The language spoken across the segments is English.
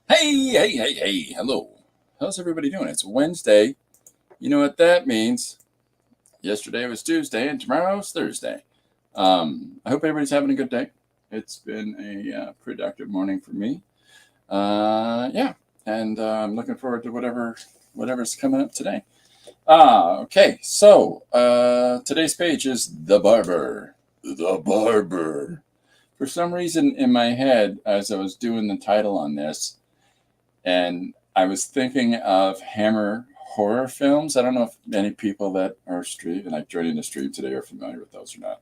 Hey, hello. How's everybody doing? It's Wednesday. You know what that means. Yesterday was Tuesday and tomorrow's Thursday. I hope everybody's having a good day. It's been a productive morning for me. And I'm looking forward to whatever's coming up today. Okay, so today's page is The Barber. The Barber. For some reason in my head, as I was doing the title on this, and I was thinking of Hammer horror films. I don't know if any people that are joining the stream today are familiar with those or not.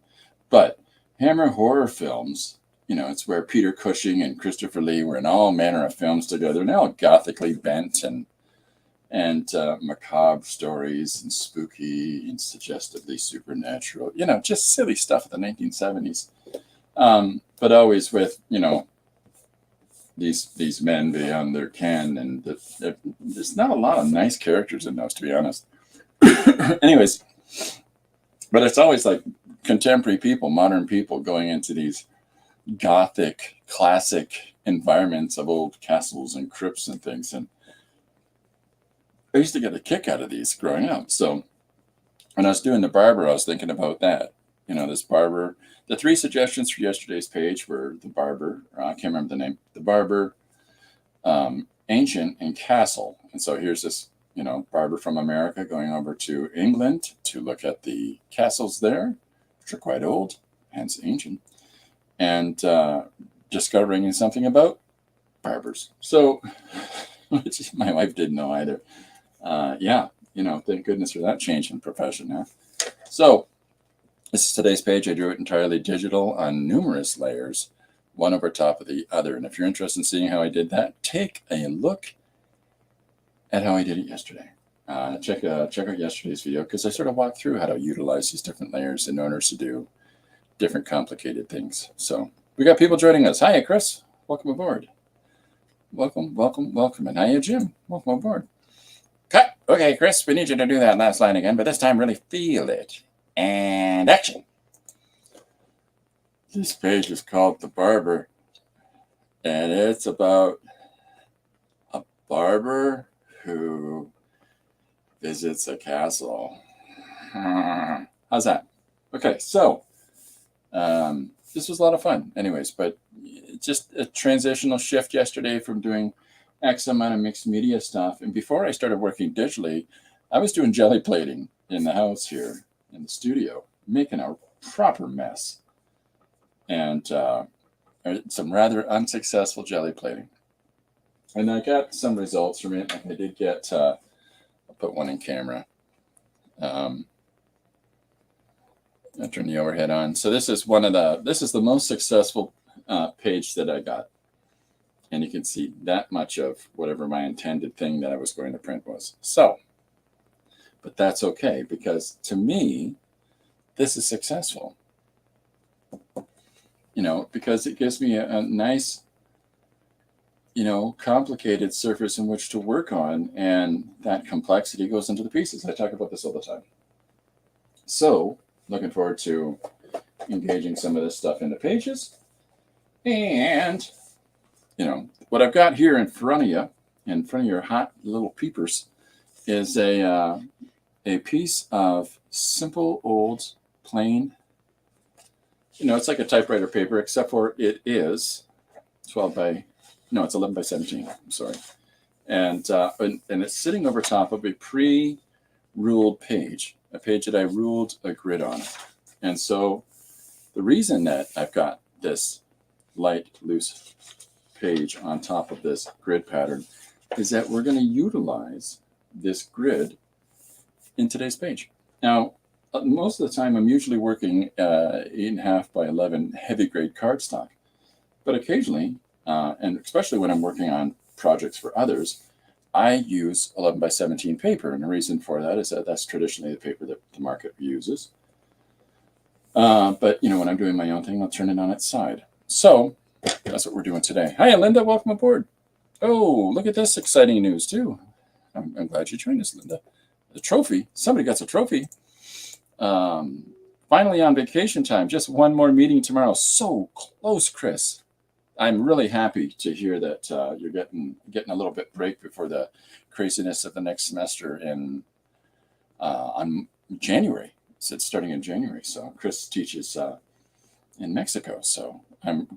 But Hammer horror films, it's where Peter Cushing and Christopher Lee were in all manner of films together, and they're all gothically bent and macabre stories and spooky and suggestively supernatural. Just silly stuff of the 1970s. But always with, these men beyond their ken, and there's not a lot of nice characters in those, to be honest. Anyways, but it's always like contemporary people, modern people going into these gothic, classic environments of old castles and crypts and things. And I used to get a kick out of these growing up. So when I was doing The Barber, I was thinking about that. This barber. The three suggestions for yesterday's page were The Barber. I can't remember the name. The Barber, Ancient, and Castle. And so here's this, barber from America going over to England to look at the castles there, which are quite old, hence ancient, and discovering something about barbers. So, which my wife didn't know either. Thank goodness for that change in profession now. So, this is today's page. I drew it entirely digital on numerous layers, one over top of the other. And if you're interested in seeing how I did that, take a look at how I did it yesterday. Check out yesterday's video, because I sort of walked through how to utilize these different layers in order to do different complicated things. So we got people joining us. Hiya, Chris. Welcome aboard. Welcome. And hiya, Jim. Welcome aboard. Cut. Okay, Chris, we need you to do that last line again, but this time really feel it. And action. This page is called The Barber, and it's about a barber who visits a castle. How's that? Okay, so this was a lot of fun anyways, but just a transitional shift yesterday from doing X amount of mixed media stuff. And before I started working digitally, I was doing jelly plating in the house here in the studio, making a proper mess, and some rather unsuccessful jelly plating. And I got some results from it. Like I did get, I'll put one in camera. I'll turn the overhead on. So this is the most successful page that I got. And you can see that much of whatever my intended thing that I was going to print was. So, but that's okay, because to me, this is successful. Because it gives me a nice, complicated surface in which to work on, and that complexity goes into the pieces. I talk about this all the time. So, looking forward to engaging some of this stuff into pages. And, what I've got here in front of your hot little peepers, is a piece of simple old plain, it's like a typewriter paper, except for it is 11 by 17. I'm sorry. And it's sitting over top of a pre-ruled page, a page that I ruled a grid on. And so the reason that I've got this light, loose page on top of this grid pattern is that we're going to utilize this grid in today's page. Now, most of the time I'm usually working 8.5 by 11 heavy grade cardstock, but occasionally, and especially when I'm working on projects for others, I use 11 by 17 paper. And the reason for that is that that's traditionally the paper that the market uses. But, when I'm doing my own thing, I'll turn it on its side. So that's what we're doing today. Hi, Linda. Welcome aboard. Oh, look at this exciting news, too. I'm glad you joined us, Linda. The trophy. Somebody got a trophy. Finally on vacation time. Just one more meeting tomorrow. So close, Chris. I'm really happy to hear that you're getting a little bit break before the craziness of the next semester on January. It's starting in January. So Chris teaches in Mexico. So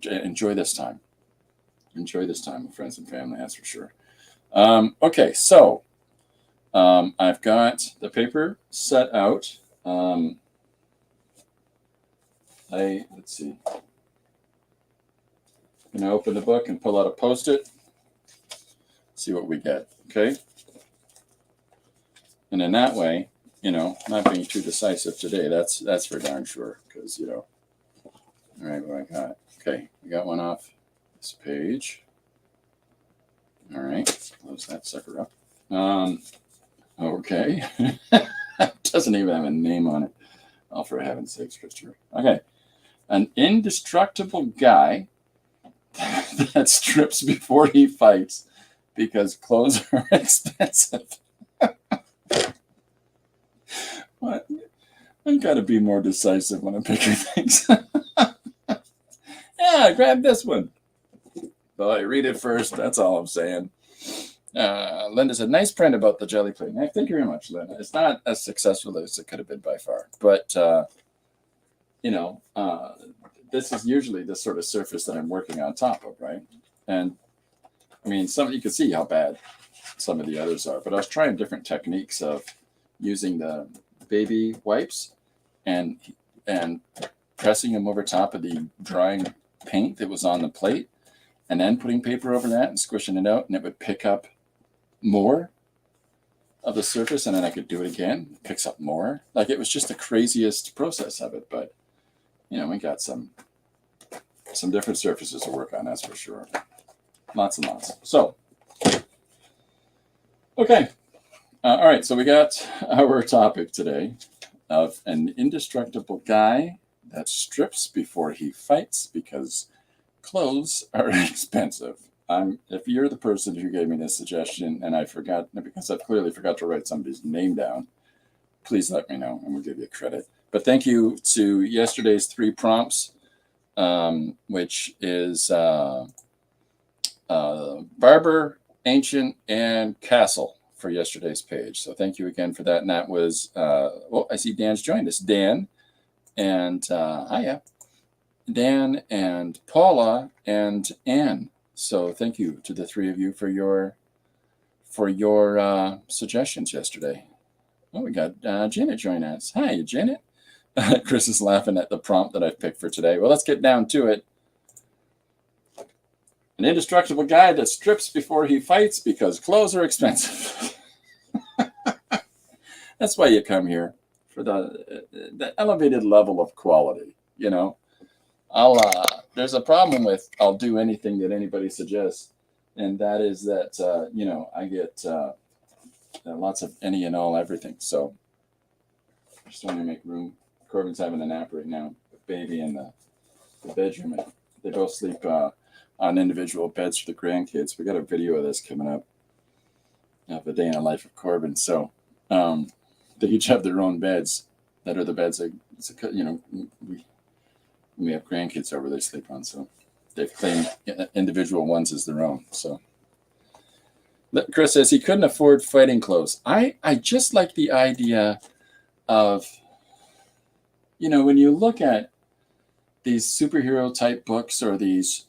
enjoy this time. Enjoy this time with friends and family. That's for sure. Okay, so I've got the paper set out. Let's see. I'm going to open the book and pull out a Post-it. See what we get. Okay. And in that way, not being too decisive today. That's for darn sure. Because all right, what I got. Okay, we got one off this page. All right, close that sucker up. Okay. Doesn't even have a name on it. Oh, for heaven's sakes, Christopher. Okay. An indestructible guy that strips before he fights because clothes are expensive. What? I've got to be more decisive when I'm picking things. Yeah, grab this one. But I read it first. That's all I'm saying. Linda said, nice print about the jelly plane. Thank you very much, Linda. It's not as successful as it could have been by far. But, this is usually the sort of surface that I'm working on top of, right? And, you can see how bad some of the others are. But I was trying different techniques of using the baby wipes and pressing them over top of the drying paint that was on the plate, and then putting paper over that and squishing it out, and it would pick up more of the surface, and then I could do it again. It picks up more. Like, it was just the craziest process of it, but we got some different surfaces to work on, that's for sure. Lots and lots. So, okay. All right, so we got our topic today of an indestructible guy that strips before he fights because clothes are expensive. If you're the person who gave me this suggestion and I forgot, because I've clearly forgot to write somebody's name down, please let me know and we'll give you credit. But thank you to yesterday's 3 prompts, which is Barber, Ancient, and Castle for yesterday's page. So thank you again for that. And that was, I see Dan's joined us. Dan and, hiya. Dan and Paula and Anne. So thank you to the 3 of you for your suggestions yesterday. Oh, we got Janet join us. Hi, Janet. Chris is laughing at the prompt that I've picked for today. Well, let's get down to it. An indestructible guy that strips before he fights because clothes are expensive. That's why you come here, for the elevated level of quality. There's a problem with I'll do anything that anybody suggests, and that is that I get lots of any and all everything. So I just want to make room. Corbin's having a nap right now, the baby in the bedroom, and they both sleep on individual beds for the grandkids. We got a video of this coming up of a day in the life of Corbin. So they each have their own beds that are the beds that we have grandkids over, they sleep on. So they've claimed individual ones as their own. So Chris says he couldn't afford fighting clothes. I just like the idea of, when you look at these superhero type books or these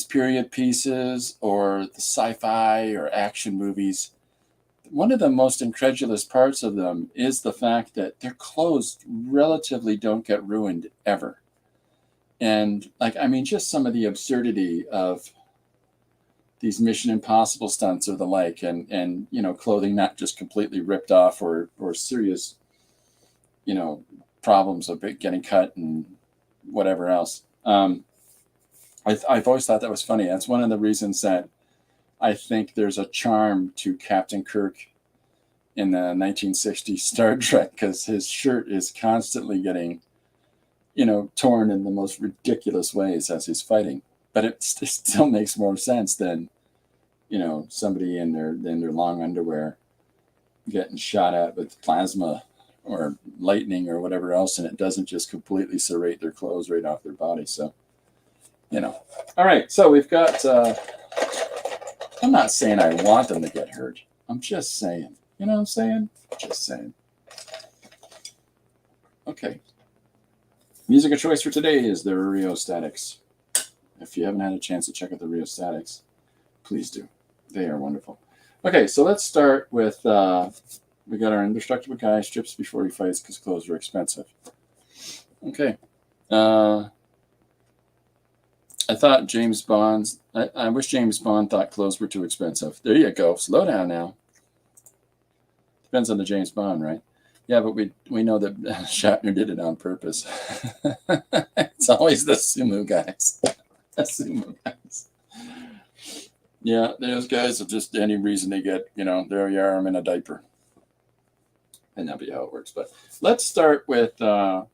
period pieces or the sci-fi or action movies, one of the most incredulous parts of them is the fact that their clothes relatively don't get ruined ever. And just some of the absurdity of these Mission Impossible stunts or the like, and clothing not just completely ripped off or serious, problems of it getting cut and whatever else. I've always thought that was funny. That's one of the reasons that I think there's a charm to Captain Kirk in the 1960s Star Trek, because his shirt is constantly getting, torn in the most ridiculous ways as he's fighting. But it still makes more sense than, somebody in their long underwear getting shot at with plasma or lightning or whatever else, and it doesn't just completely serrate their clothes right off their body. So, All right, so we've got, I'm not saying I want them to get hurt. I'm just saying. You know what I'm saying? Just saying. Okay. Music of choice for today is the Rheostatics. If you haven't had a chance to check out the Rheostatics, please do. They are wonderful. Okay, so let's start with, we got our indestructible guy strips before he fights because clothes are expensive. Okay. I thought James Bond's, I wish James Bond thought clothes were too expensive. There you go. Slow down now. Depends on the James Bond, right? Yeah, but we know that Shatner did it on purpose. It's always the sumo guys. The sumo guys. Yeah, those guys are just any reason they get, their arm in a diaper. And that'll be how it works. But let's start with an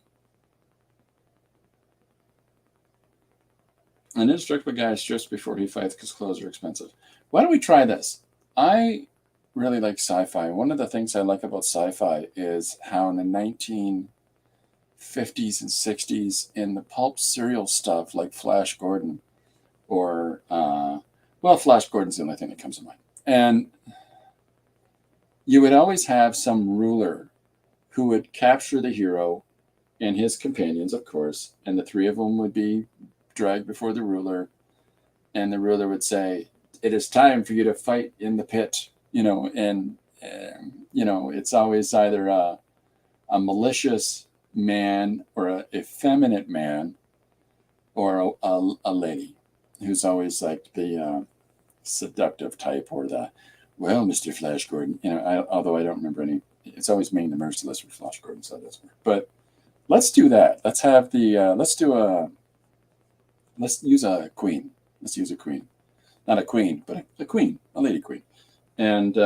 indestructible guy strips before he fights because clothes are expensive. Why don't we try this? I really like sci-fi. One of the things I like about sci-fi is how in the 1950s and 60s in the pulp serial stuff like Flash Gordon or, Flash Gordon's the only thing that comes to mind. And you would always have some ruler who would capture the hero and his companions, of course, and the three of them would be dragged before the ruler, and the ruler would say, "It is time for you to fight in the pit." It's always either a malicious man or a effeminate man or a lady who's always like the seductive type or the, well, Mr. Flash Gordon, although I don't remember any, it's always Maine the Merciless for Flash Gordon, so that's weird. But let's do that. Let's have let's use a queen. Let's use a queen. Not a queen, but a queen, a lady queen. And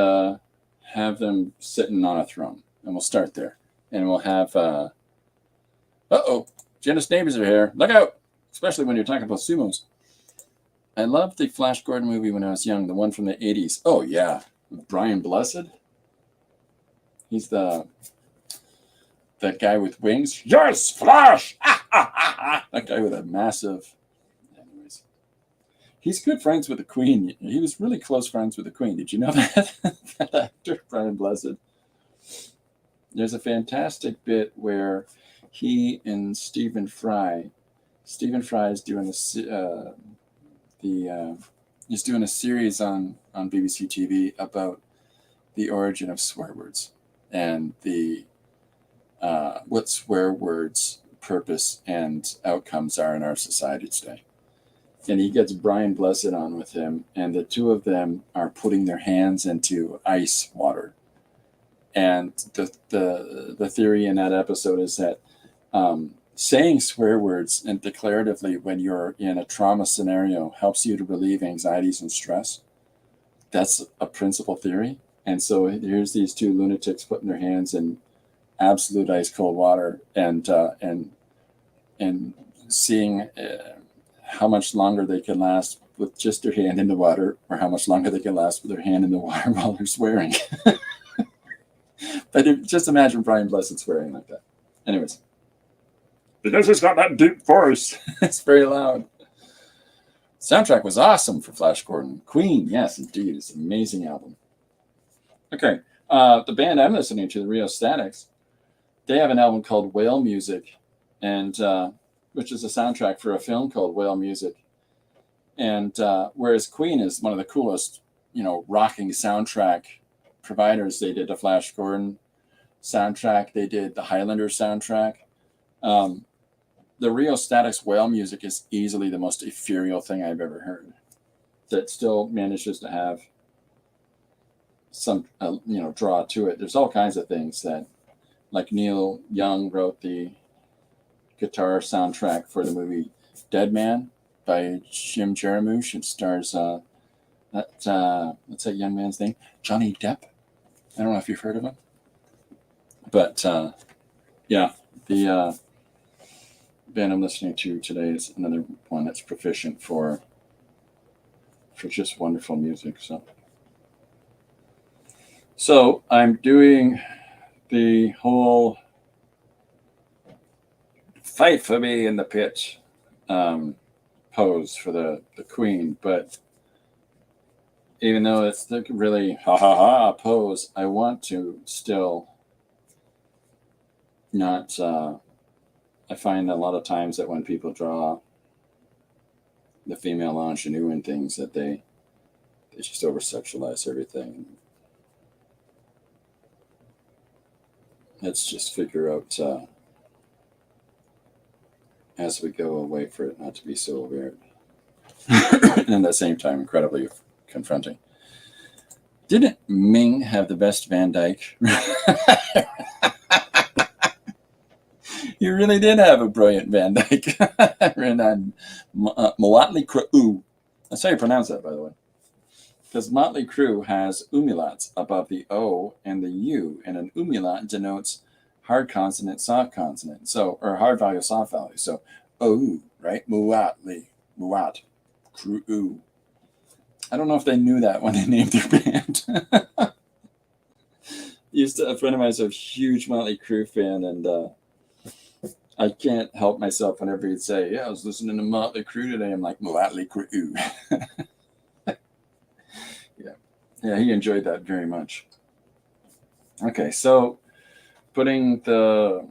have them sitting on a throne. And we'll start there. And we'll have, Jenna's neighbors are here. Look out! Especially when you're talking about sumos. I loved the Flash Gordon movie when I was young, the one from the 80s. Oh, yeah. Brian Blessed. He's that guy with wings. Yes, Flash! That guy with a massive... Anyways. He's good friends with the Queen. He was really close friends with the Queen. Did you know that? That actor, Brian Blessed. There's a fantastic bit where he and Stephen Fry is doing he's doing a series on BBC TV about the origin of swear words and the what swear words purpose and outcomes are in our society today. And he gets Brian Blessed on with him, and the two of them are putting their hands into ice water. And the theory in that episode is that saying swear words and declaratively when you're in a trauma scenario helps you to relieve anxieties and stress. That's a principal theory. And so here's these two lunatics putting their hands in absolute ice cold water and seeing how much longer they can last with just their hand in the water, or how much longer they can last with their hand in the water while they're swearing. But just imagine Brian Blessed swearing like that. Anyways. Because he's got that deep voice. It's very loud. Soundtrack was awesome for Flash Gordon. Queen, yes, indeed. It's an amazing album. Okay. The band I'm listening to, the Rheostatics, they have an album called Whale Music, and which is a soundtrack for a film called Whale Music. And whereas Queen is one of the coolest, rocking soundtrack providers, they did the Flash Gordon soundtrack. They did the Highlander soundtrack. The Rheostatics Whale Music is easily the most ethereal thing I've ever heard. That still manages to have some, draw to it. There's all kinds of things that, like Neil Young wrote the guitar soundtrack for the movie Dead Man by Jim Jarmusch. It stars what's that young man's name? Johnny Depp. I don't know if you've heard of him, but yeah, band I'm listening to today is another one that's proficient for just wonderful music. So I'm doing the whole fight for me in the pit pose for the queen, but even though it's the really ha ha ha pose, I want to still not. I find a lot of times that when people draw the female ingenue and things, that they just over sexualize everything. Let's just figure out as we go, a way for it not to be so weird. And at the same time, incredibly confronting. Didn't Ming have the best Van Dyke? He really did have a brilliant Van Dyke. Renan Motley Crue. That's how you pronounce that, by the way. Because Motley Crue has umlauts above the O and the U, and an umlaut denotes hard consonant, soft consonant. So, or hard vowel, soft vowel. So, O, right? Motley, Muat, Crue. I don't know if they knew that when they named their band. A friend of mine is a huge Motley Crue fan, and I can't help myself whenever he'd say, "Yeah, I was listening to Motley Crue today." I'm like, Motley Crue. Yeah, he enjoyed that very much. Okay, so putting the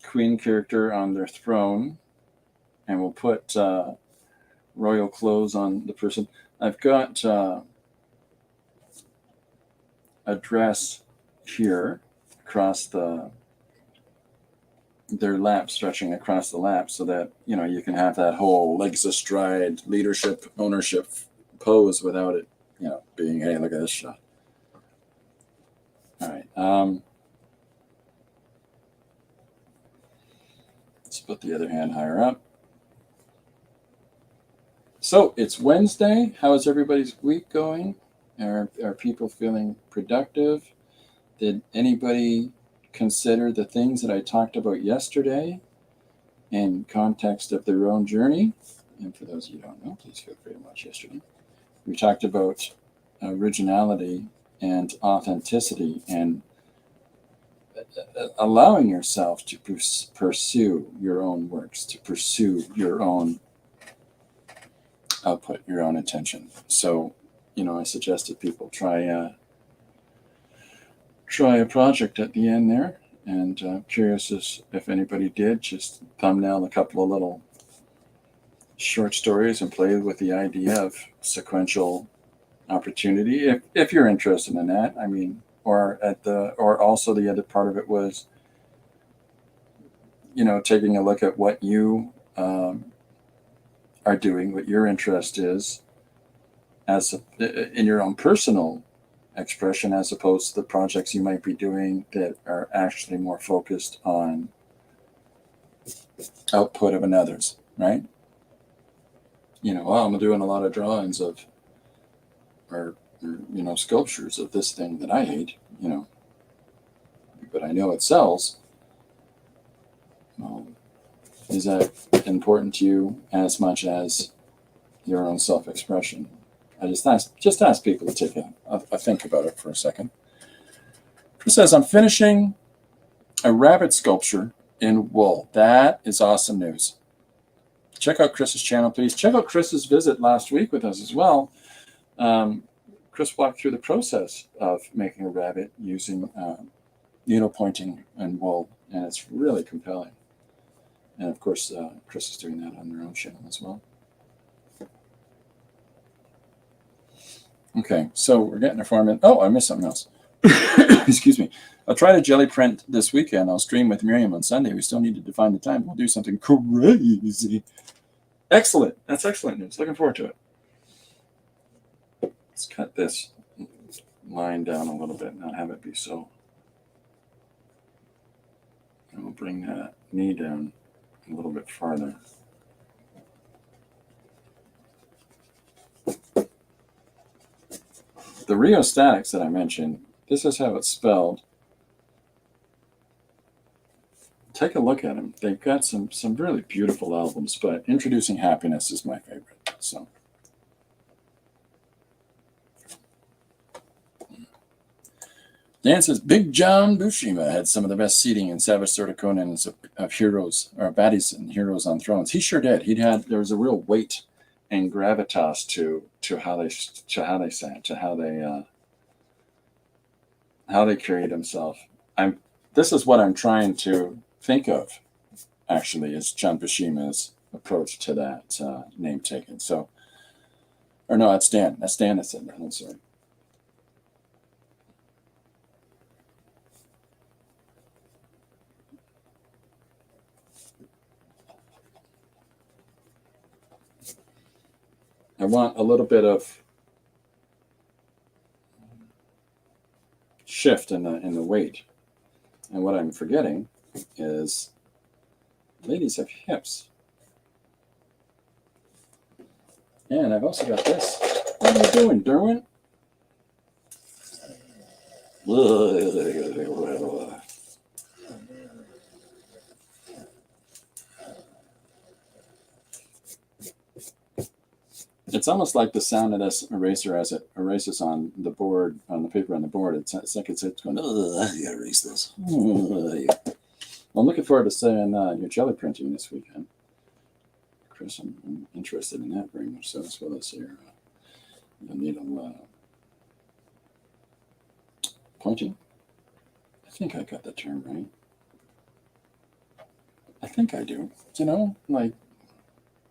queen character on their throne, and we'll put royal clothes on the person. I've got a dress here across their lap, stretching across the lap, so that you can have that whole legs astride leadership ownership pose without it being, hey, look at this shot. All right, let's put the other hand higher up. So it's Wednesday. How is everybody's week going? Are people feeling productive? Did anybody consider the things that I talked about yesterday in context of their own journey? And for those of you who don't know, please feel free to watch yesterday. We talked about originality and authenticity and allowing yourself to pursue your own works, to pursue your own output, your own intention. So, I suggested people try a project at the end there, and curious if anybody did. Just thumbnail a couple of little short stories and play with the idea of sequential opportunity if you're interested in that. I mean, or also the other part of it was taking a look at what you are doing, what your interest is in your own personal expression, as opposed to the projects you might be doing that are actually more focused on output of another's, right? I'm doing a lot of drawings of or sculptures of this thing that I hate, but I know it sells. Is that important to you as much as your own self-expression? I just ask people to take a think about it for a second. Chris says, I'm finishing a rabbit sculpture in wool. That is awesome news. Check out Chris's channel, please. Check out Chris's visit last week with us as well. Chris walked through the process of making a rabbit using needle pointing and wool, and it's really compelling. And of course, Chris is doing that on their own channel as well. Okay, so we're getting a form in. Oh, I missed something else. Excuse me. I'll try to jelly print this weekend. I'll stream with Miriam on Sunday. We still need to define the time. We'll do something crazy. Excellent. That's excellent news. Looking forward to it. Let's cut this line down a little bit, not have it be so. And we'll bring that knee down a little bit farther. The rheostatics that I mentioned, this is how it's spelled. take a look at them. They've got some really beautiful albums, but Introducing Happiness is my favorite. So. Dan says, Big John Bushima had some of the best seating in Savage Sword of Conan of heroes, or baddies and heroes on thrones. He sure did. There was a real weight and gravitas to how they sat, to how they carried themselves. This is what I'm trying to think of, actually, is John Bushima's approach to that name taking. So, or no, that's Dan. That's Dan that said that. I'm sorry. I want a little bit of shift in the weight. And what I'm forgetting is ladies have hips. And I've also got this. What are you doing, Derwin? It's almost like the sound of this eraser as it erases on the board, on the paper on the board. It's like it's going, I gotta erase this. I'm looking forward to seeing your jelly printing this weekend. Chris, I'm interested in that very much so, as well as your needle pointing. I think I got the term right. I think I do. You know, like,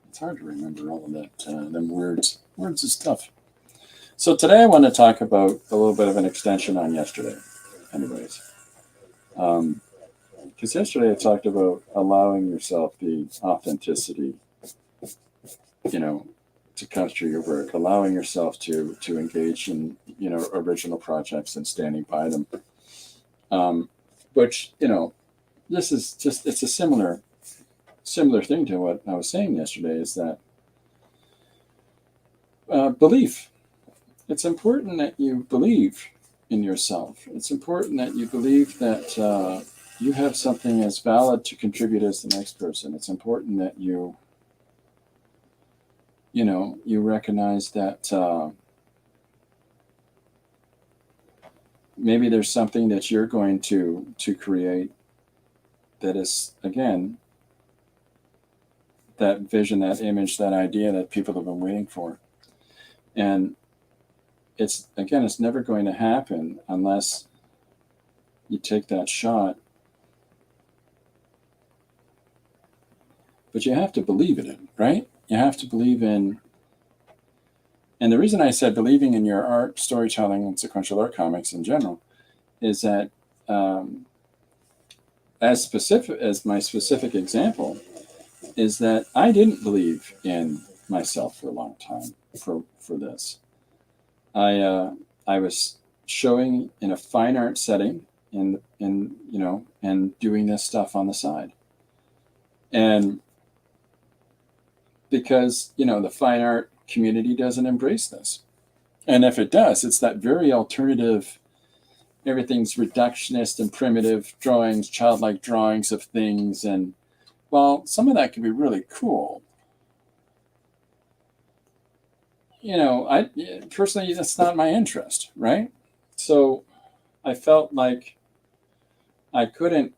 it's hard to remember all of that, them words. Words is tough. So today I want to talk about a little bit of an extension on yesterday, anyways. Because yesterday I talked about allowing yourself the authenticity, you know, to come through your work, allowing yourself to engage in, you know, original projects and standing by them. Which, you know, this is just, it's a similar thing to what I was saying yesterday, is that belief. It's important that you believe in yourself. It's important that you believe that you have something as valid to contribute as the next person. It's important that you recognize that maybe there's something that you're going to create that is, again, that vision, that image, that idea that people have been waiting for. And it's never going to happen unless you take that shot. But you have to believe in it, right? You have to believe in, and the reason I said believing in your art, storytelling, and sequential art comics in general is that as my specific example, is that I didn't believe in myself for a long time for this. I was showing in a fine art setting and doing this stuff on the side. And because, the fine art community doesn't embrace this. And if it does, it's that very alternative, everything's reductionist and primitive drawings, childlike drawings of things. And well, some of that can be really cool. I personally, that's not my interest, right? So I felt like I couldn't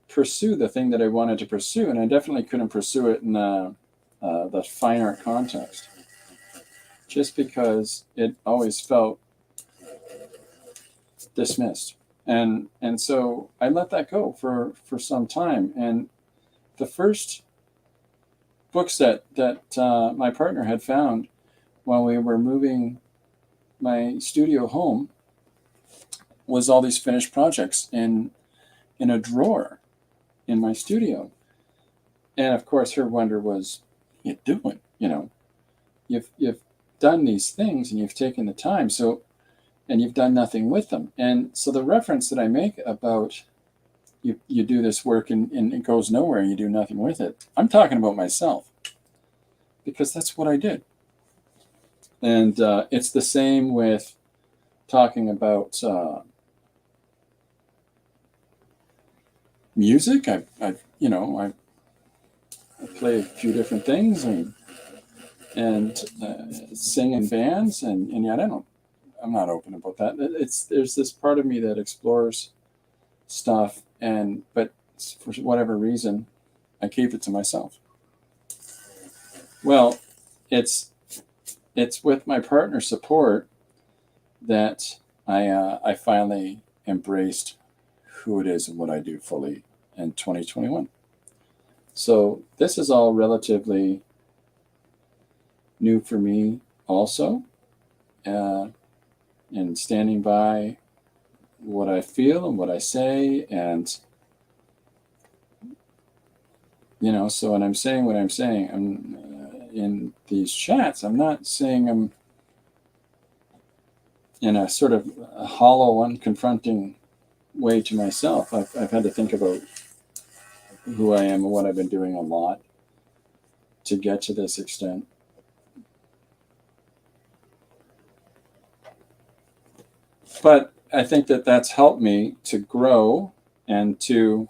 pursue the thing that I wanted to pursue, and I definitely couldn't pursue it in the fine art context, just because it always felt dismissed. And so I let that go for some time. And the first book set that my partner had found while we were moving my studio home was all these finished projects in a drawer in my studio. And of course, her wonder was, "What are you doing? You've done these things and you've taken the time, and you've done nothing with them." And so the reference that I make about you do this work and it goes nowhere and you do nothing with it, I'm talking about myself, because that's what I did. And it's the same with talking about music. I play a few different things and sing in bands, and yet I'm not open about that. There's this part of me that explores stuff, but for whatever reason, I keep it to myself. Well, it's with my partner's support that I finally embraced who it is and what I do fully in 2021. So this is all relatively new for me also, and standing by what I feel and what I say, and so when I'm saying what I'm saying, I'm in these chats, I'm not saying I'm in a sort of a hollow, unconfronting way to myself. I've had to think about who I am and what I've been doing a lot to get to this extent. But I think that that's helped me to grow and to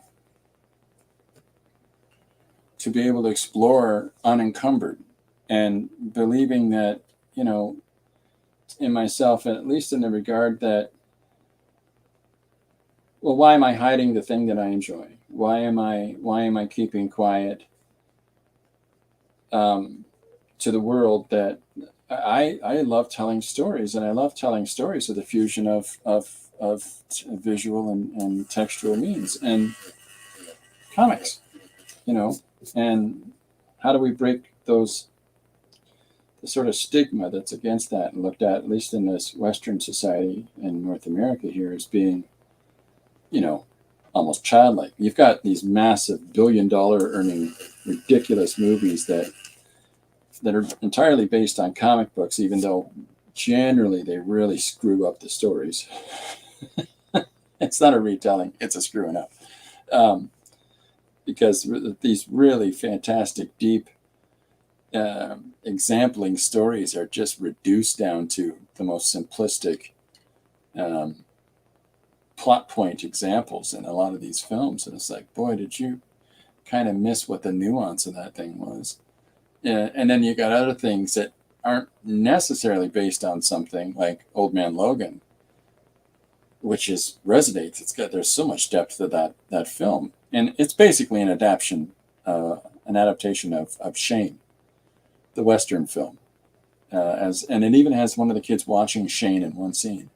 be able to explore unencumbered, and believing that, in myself, at least in the regard that, well, why am I hiding the thing that I enjoy? Why am I keeping quiet to the world that I love telling stories, and I love telling stories with a fusion of visual and textual means and comics, and how do we break the sort of stigma that's against that and looked at least in this Western society in North America here, as being, almost childlike. You've got these massive billion-dollar earning ridiculous movies that are entirely based on comic books, even though generally they really screw up the stories. It's not a retelling, it's a screwing up. Because these really fantastic, deep, exempling stories are just reduced down to the most simplistic plot point examples in a lot of these films. And it's like, boy, did you kind of miss what the nuance of that thing was. And then you got other things that aren't necessarily based on something like Old Man Logan, which resonates. There's so much depth to that film, and it's basically an adaptation of Shane, the Western film, and it even has one of the kids watching Shane in one scene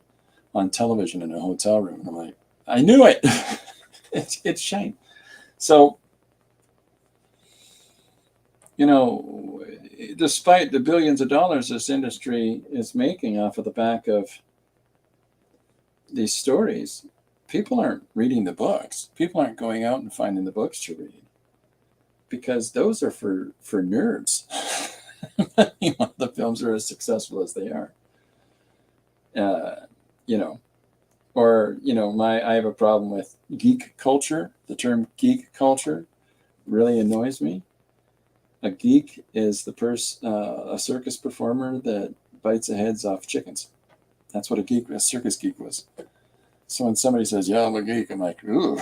on television in a hotel room. And I'm like, I knew it. It's Shane. So, despite the billions of dollars this industry is making off of the back of these stories, people aren't reading the books. People aren't going out and finding the books to read, because those are for nerds. The films are as successful as they are. I have a problem with geek culture. The term geek culture really annoys me. A geek is a circus performer that bites the heads off chickens. That's what a circus geek was. So when somebody says, "Yeah, I'm a geek," I'm like, "Ooh,"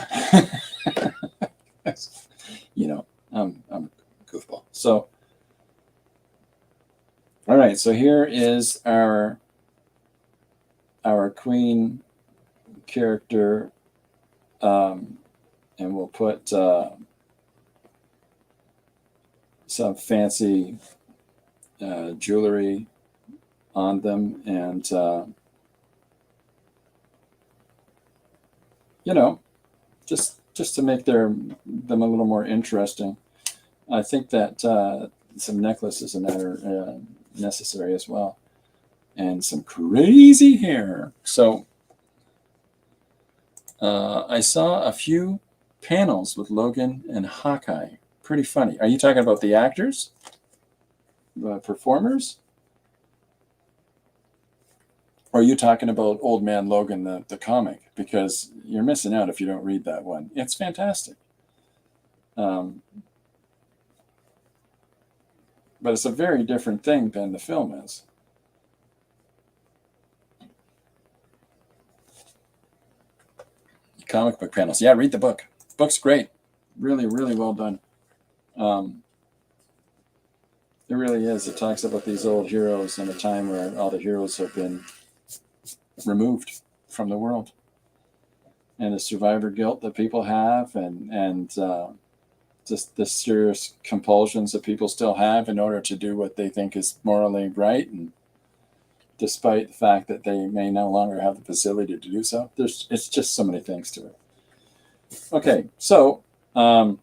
I'm a goofball. So, all right. So here is our queen character, and we'll put some fancy jewelry on them, and just to make them a little more interesting. I think that some necklaces and that are necessary as well, and some crazy hair. So I saw a few panels with Logan and Hawkeye. Pretty funny. Are you talking about the actors, the performers? Or are you talking about Old Man Logan, the comic? Because you're missing out if you don't read that one. It's fantastic. But it's a very different thing than the film is. Comic book panels. Yeah, read the book. book's great. Really, really well done. It really is. It talks about these old heroes in a time where all the heroes have been removed from the world, and the survivor guilt that people have, and just the serious compulsions that people still have in order to do what they think is morally right, and despite the fact that they may no longer have the facility to do so. It's just so many things to it. Okay, so I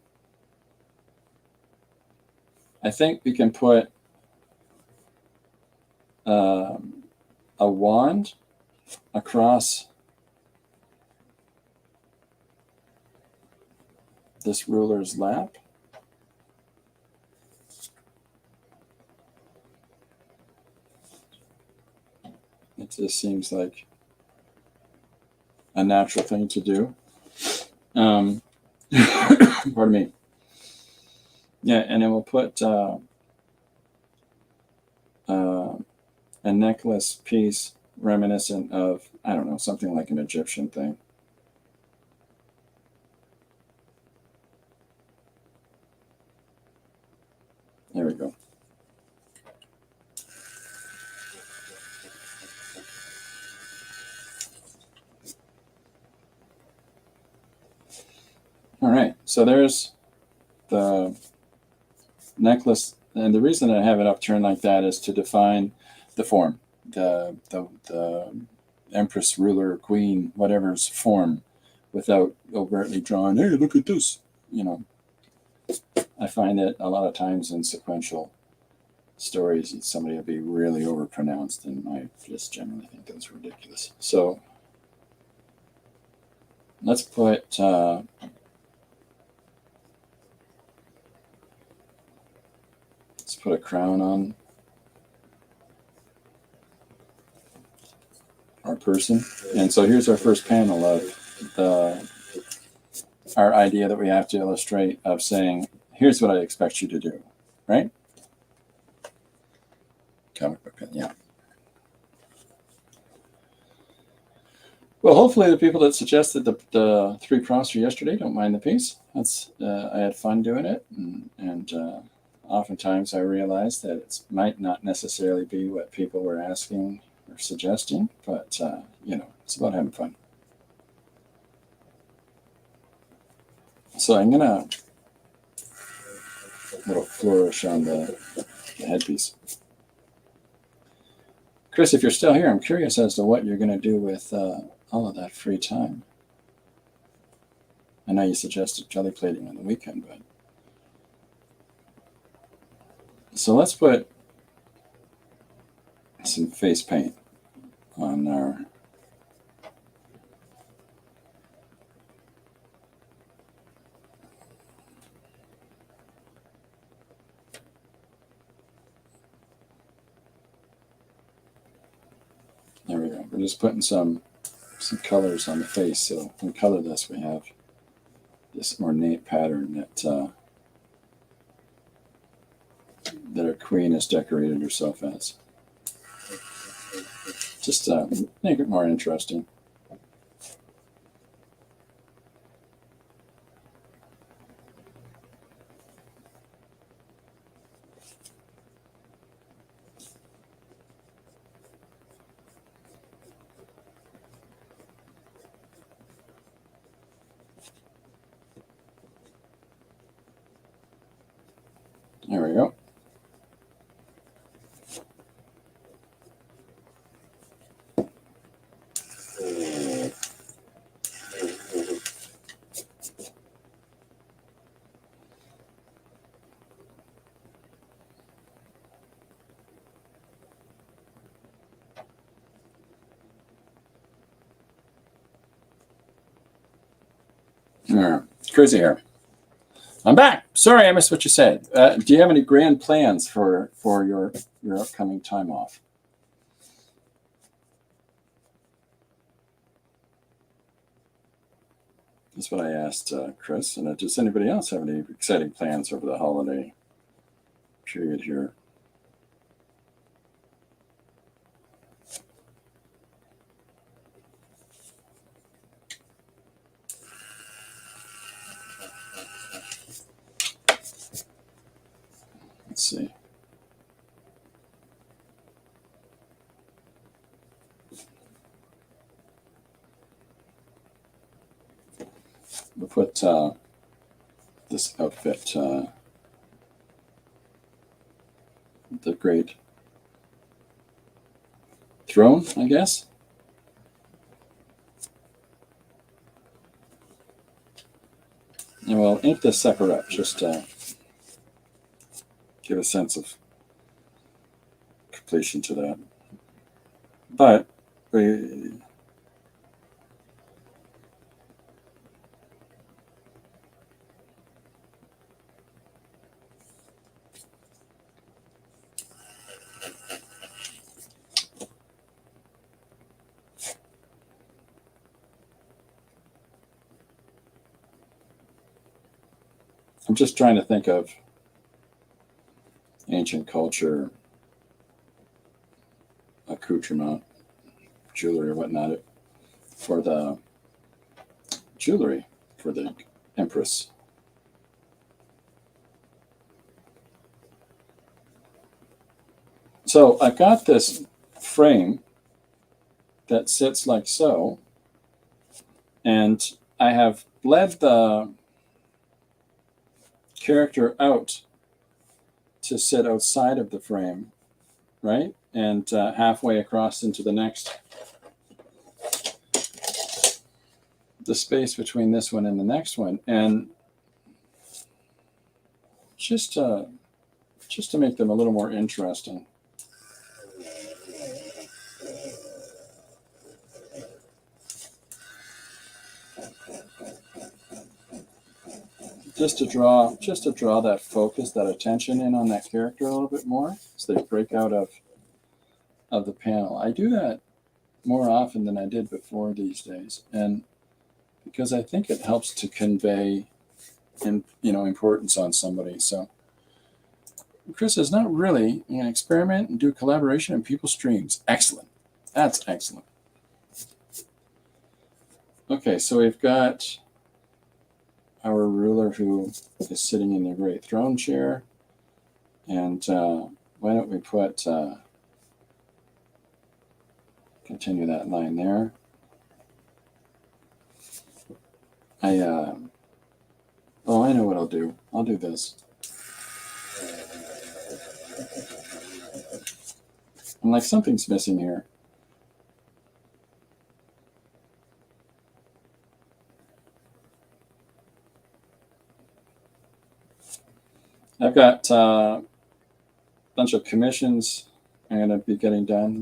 think we can put a wand across this ruler's lap. It just seems like a natural thing to do. Pardon me. Yeah, and then we'll put a necklace piece reminiscent of, I don't know, something like an Egyptian thing. There we go. All right, so there's the necklace, and the reason I have it upturned like that is to define the form, the empress, ruler, queen, whatever's form, without overtly drawing, hey, look at this. You know, I find that a lot of times in sequential stories, somebody will be really overpronounced, and I just generally think that's ridiculous. So let's put a crown on our person. And so here's our first panel of our idea that we have to illustrate of saying, here's what I expect you to do, right? Comic book pen, yeah. Well, hopefully the people that suggested the 3 prompts for yesterday don't mind the piece. That's I had fun doing it, and oftentimes I realized that it might not necessarily be what people were asking or suggesting, but you know, it's about having fun. So I'm gonna little flourish on the headpiece. Chris, if you're still here, I'm curious as to what you're going to do with all of that free time. I know you suggested jelly plating on the weekend, but so let's put some face paint on our there we go. We're just putting some colors on the face. So when we color this, we have this ornate pattern that our queen has decorated herself as. Just make it more interesting. There we go. Crazy hair. I'm back. Sorry, I missed what you said. Do you have any grand plans for your upcoming time off? That's what I asked Chris. And does anybody else have any exciting plans over the holiday period here? put this outfit, the Great Throne, I guess. And we'll ink this sucker up just to give a sense of completion to that. But I'm just trying to think of ancient culture, accoutrement, jewelry or whatnot, for the jewelry for the Empress. So I've got this frame that sits like so, and I have bled the character out to sit outside of the frame, right? And halfway across into the next, the space between this one and the next one. And just to make them a little more interesting. Just to draw that focus, that attention in on that character a little bit more, so they break out of the panel. I do that more often than I did before these days, and because I think it helps to convey, importance on somebody. So Chris says, not really. You can experiment and do collaboration in people's streams. Excellent. That's excellent. Okay, so we've got our ruler who is sitting in the Great Throne chair. And why don't we put, continue that line there. I know what I'll do. I'll do this. I'm like, something's missing here. I've got a bunch of commissions I'm going to be getting done. I'm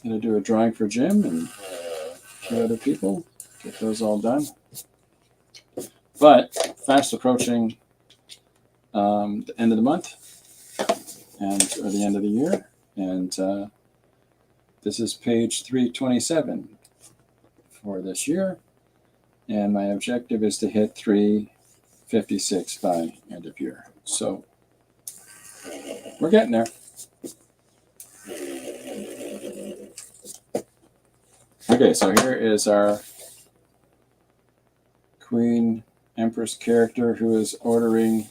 going to do a drawing for Jim and a few other people, get those all done. But fast approaching the end of the month or the end of the year. And this is page 327 for this year. And my objective is to hit 356 by end of year. So we're getting there. Okay, so here is our Queen Empress character who is ordering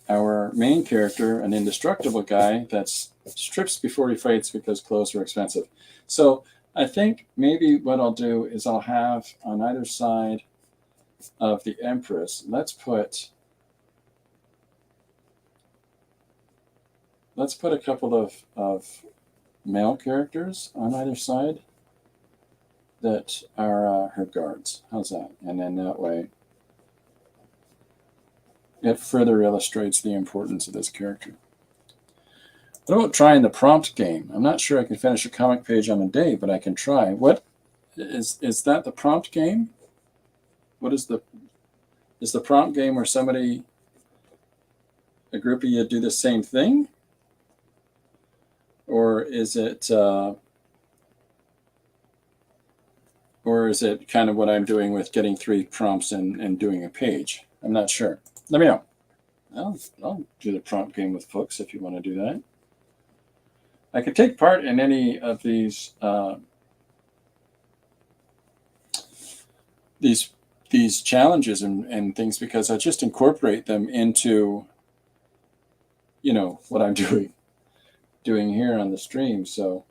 our main character, an indestructible guy that strips before he fights because clothes are expensive. So I think maybe what I'll do is I'll have on either side of the Empress, let's put a couple of male characters on either side that are her guards. How's that? And then that way it further illustrates the importance of this character. What about trying the prompt game? I'm not sure I can finish a comic page on a day, but I can try. What is that, the prompt game? What is the prompt game where a group of you do the same thing? Or is it kind of what I'm doing with getting 3 prompts and doing a page? I'm not sure. Let me know. I'll do the prompt game with folks if you want to do that. I could take part in any of these challenges and things because I just incorporate them into what I'm doing. doing here on the stream. So,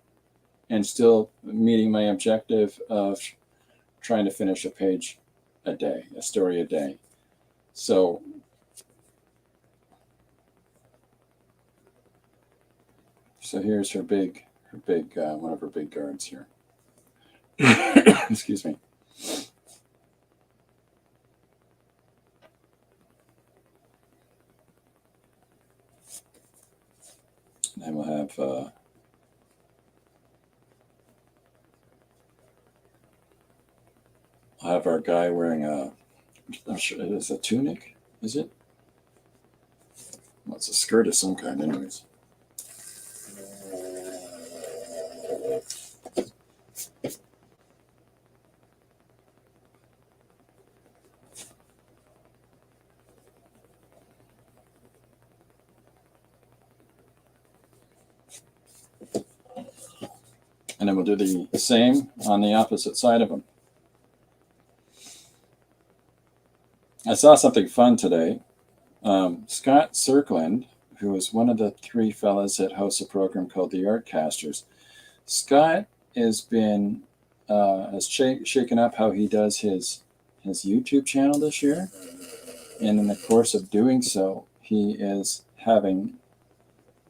and still meeting my objective of trying to finish a page a day, a story a day. So here's her big one of her big guards here. Excuse me. And we'll have I'll have our guy wearing I'm sure it is a tunic, is it? Well, it's a skirt of some kind, anyways. And then we'll do the same on the opposite side of them. I saw something fun today. Scott Cirkland, who is one of the three fellas that hosts a program called the Artcasters. Scott has shaken up how he does his YouTube channel this year. And in the course of doing so, he is having,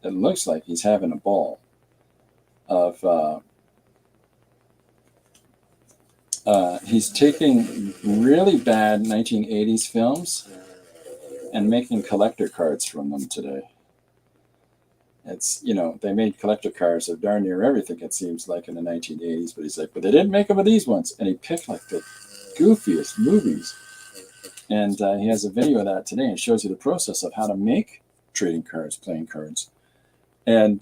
it looks like he's having a ball of, he's taking really bad 1980s films and making collector cards from them today. It's, they made collector cards of darn near everything, it seems like, in the 1980s, but he's like, but they didn't make them of these ones. And he picked like the goofiest movies. And he has a video of that today and shows you the process of how to make trading cards, playing cards. And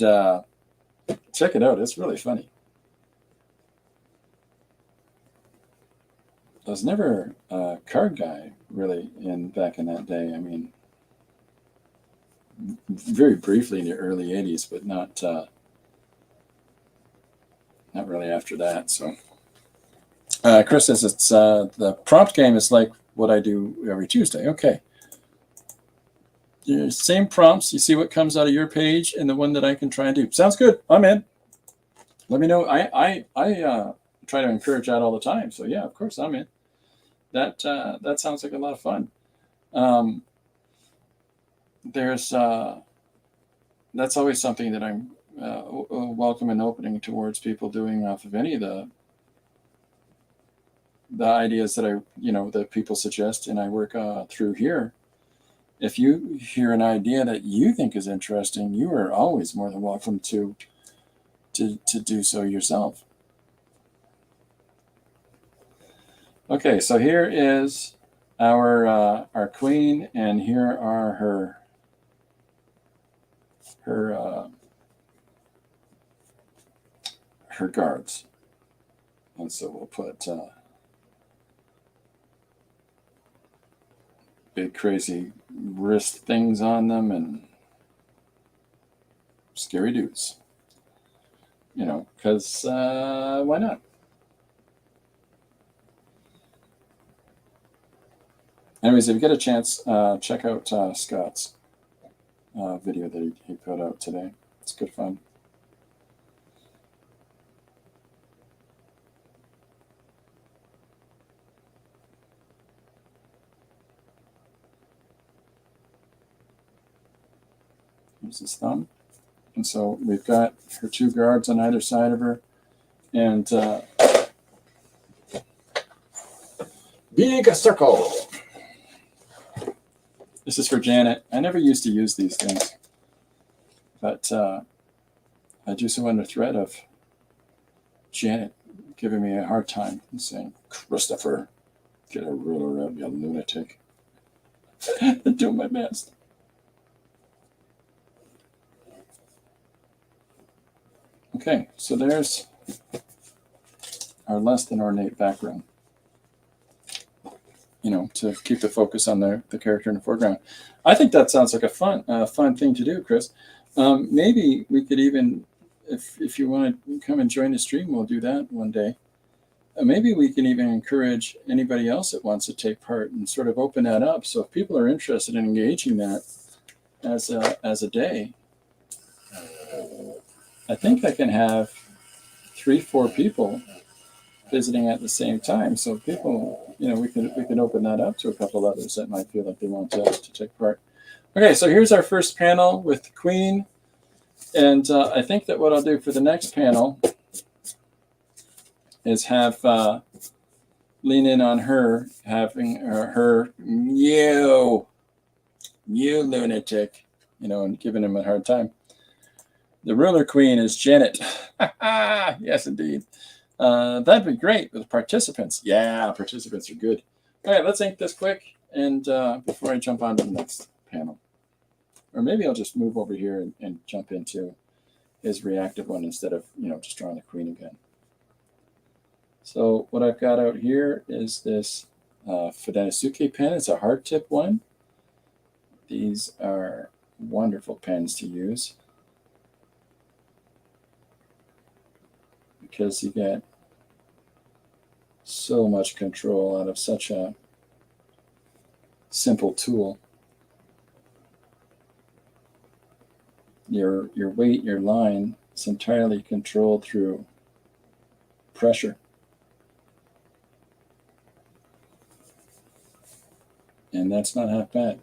check it out, it's really funny. I was never a card guy, really, back in that day. I mean, very briefly in the early 80s, but not really after that. So Chris says it's the prompt game is like what I do every Tuesday. Okay. Same prompts. You see what comes out of your page and the one that I can try and do. Sounds good. I'm in. Let me know. I try to encourage that all the time. So yeah, of course I'm in. That sounds like a lot of fun. There's that's always something that I'm welcome and opening towards people doing off of any of the ideas that that people suggest and I work through here. If you hear an idea that you think is interesting, you are always more than welcome to do so yourself. Okay, so here is our queen, and here are her guards. And so we'll put big crazy wrist things on them and scary dudes. Because why not? Anyways, if you get a chance, check out Scott's video that he put out today. It's good fun. Here's his thumb. And so we've got her two guards on either side of her. And big circle. This is for Janet. I never used to use these things, but I do so under threat of Janet giving me a hard time and saying, Christopher, get a ruler out, you lunatic. I'm doing my best. Okay, so there's our less than ornate background. To keep the focus on the character in the foreground. I think that sounds like a fun thing to do, Chris. Maybe we could even, if you want to come and join the stream, we'll do that one day. Maybe we can even encourage anybody else that wants to take part and sort of open that up. So if people are interested in engaging that as a day, I think I can have 3-4 people visiting at the same time. So people, we can open that up to a couple others that might feel like they want to take part. Okay, so here's our first panel with the Queen. And I think that what I'll do for the next panel is have lean in on her, having her, you lunatic, and giving him a hard time. The ruler queen is Janet. Yes, indeed. That'd be great with participants. Yeah, participants are good. All right, let's ink this quick, and before I jump on to the next panel. Or maybe I'll just move over here and jump into his reactive one instead of, just drawing the queen again. So what I've got out here is this Fudenosuke pen. It's a hard tip one. These are wonderful pens to use because you get so much control out of such a simple tool. Your weight, your line is entirely controlled through pressure. And that's not half bad.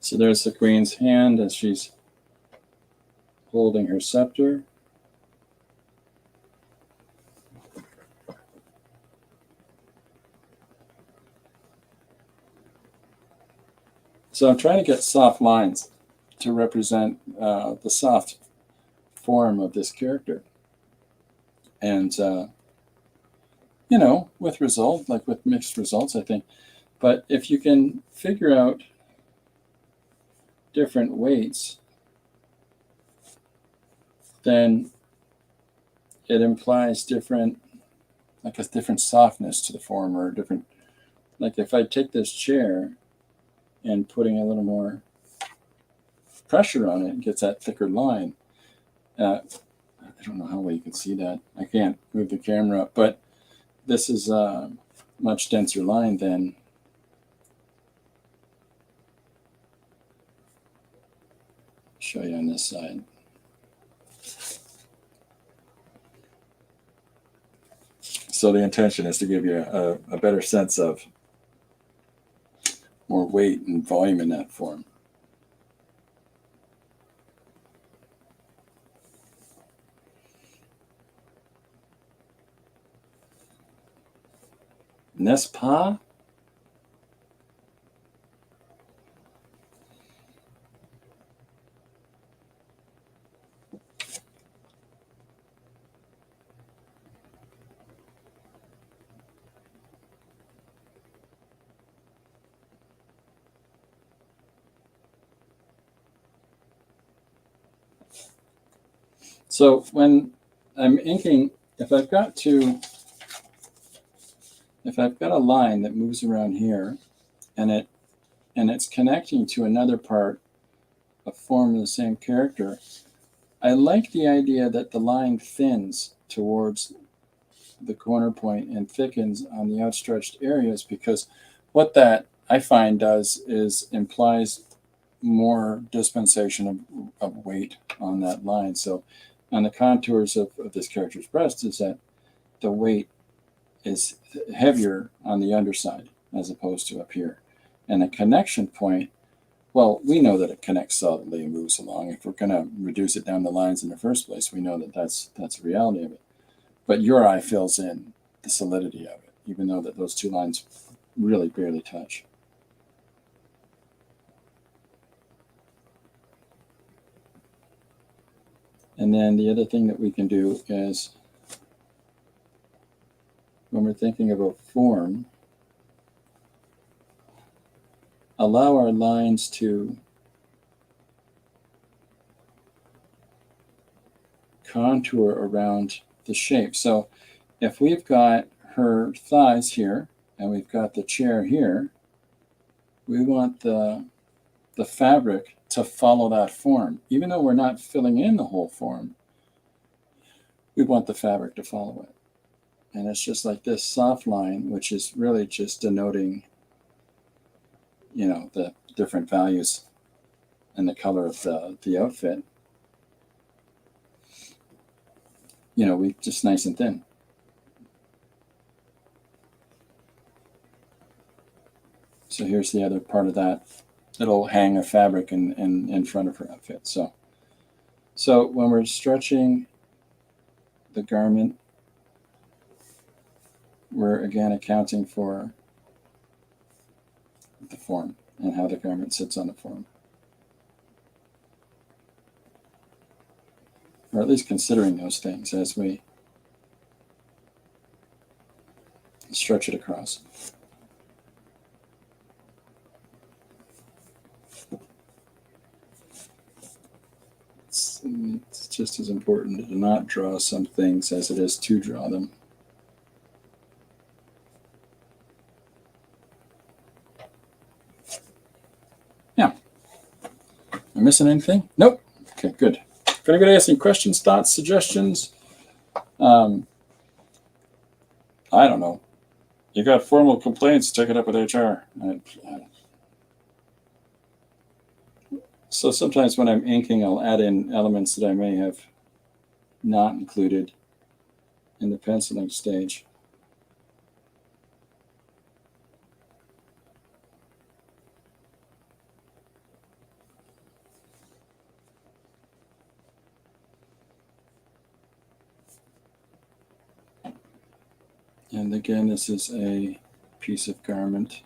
So there's the queen's hand as she's holding her scepter. So I'm trying to get soft lines to represent the soft form of this character. And, with result, like with mixed results, I think. But if you can figure out different weights, then it implies different softness to the form, or different, like if I take this chair and putting a little more pressure on it, it gets that thicker line. I don't know how well you can see that. I can't move the camera up, but this is a much denser line than show you on this side. So the intention is to give you a better sense of more weight and volume in that form. N'est-ce pas? So when I'm inking, if I've got a line that moves around here, and it's connecting to another part of form of the same character, I like the idea that the line thins towards the corner point and thickens on the outstretched areas, because what that I find does is implies more dispensation of weight on that line. So on the contours of this character's breast is that the weight is heavier on the underside as opposed to up here. And the connection point, well, we know that it connects solidly and moves along. If we're going to reduce it down the lines in the first place, we know that that's the reality of it. But your eye fills in the solidity of it, even though that those two lines really barely touch. And then the other thing that we can do is, when we're thinking about form, allow our lines to contour around the shape. So if we've got her thighs here and we've got the chair here, we want the fabric to follow that form. Even though we're not filling in the whole form, we want the fabric to follow it. And it's just like this soft line, which is really just denoting, the different values and the color of the outfit. We just nice and thin. So here's the other part of that little hang of fabric in front of her outfit. So when we're stretching the garment, we're again accounting for the form and how the garment sits on the form. Or at least considering those things as we stretch it across. It's just as important to not draw some things as it is to draw them. Yeah. Am I missing anything? Nope. Okay, good. If anybody has any questions, thoughts, suggestions, I don't know. You got formal complaints, take it up with HR. So sometimes when I'm inking, I'll add in elements that I may have not included in the penciling stage. And again, this is a piece of garment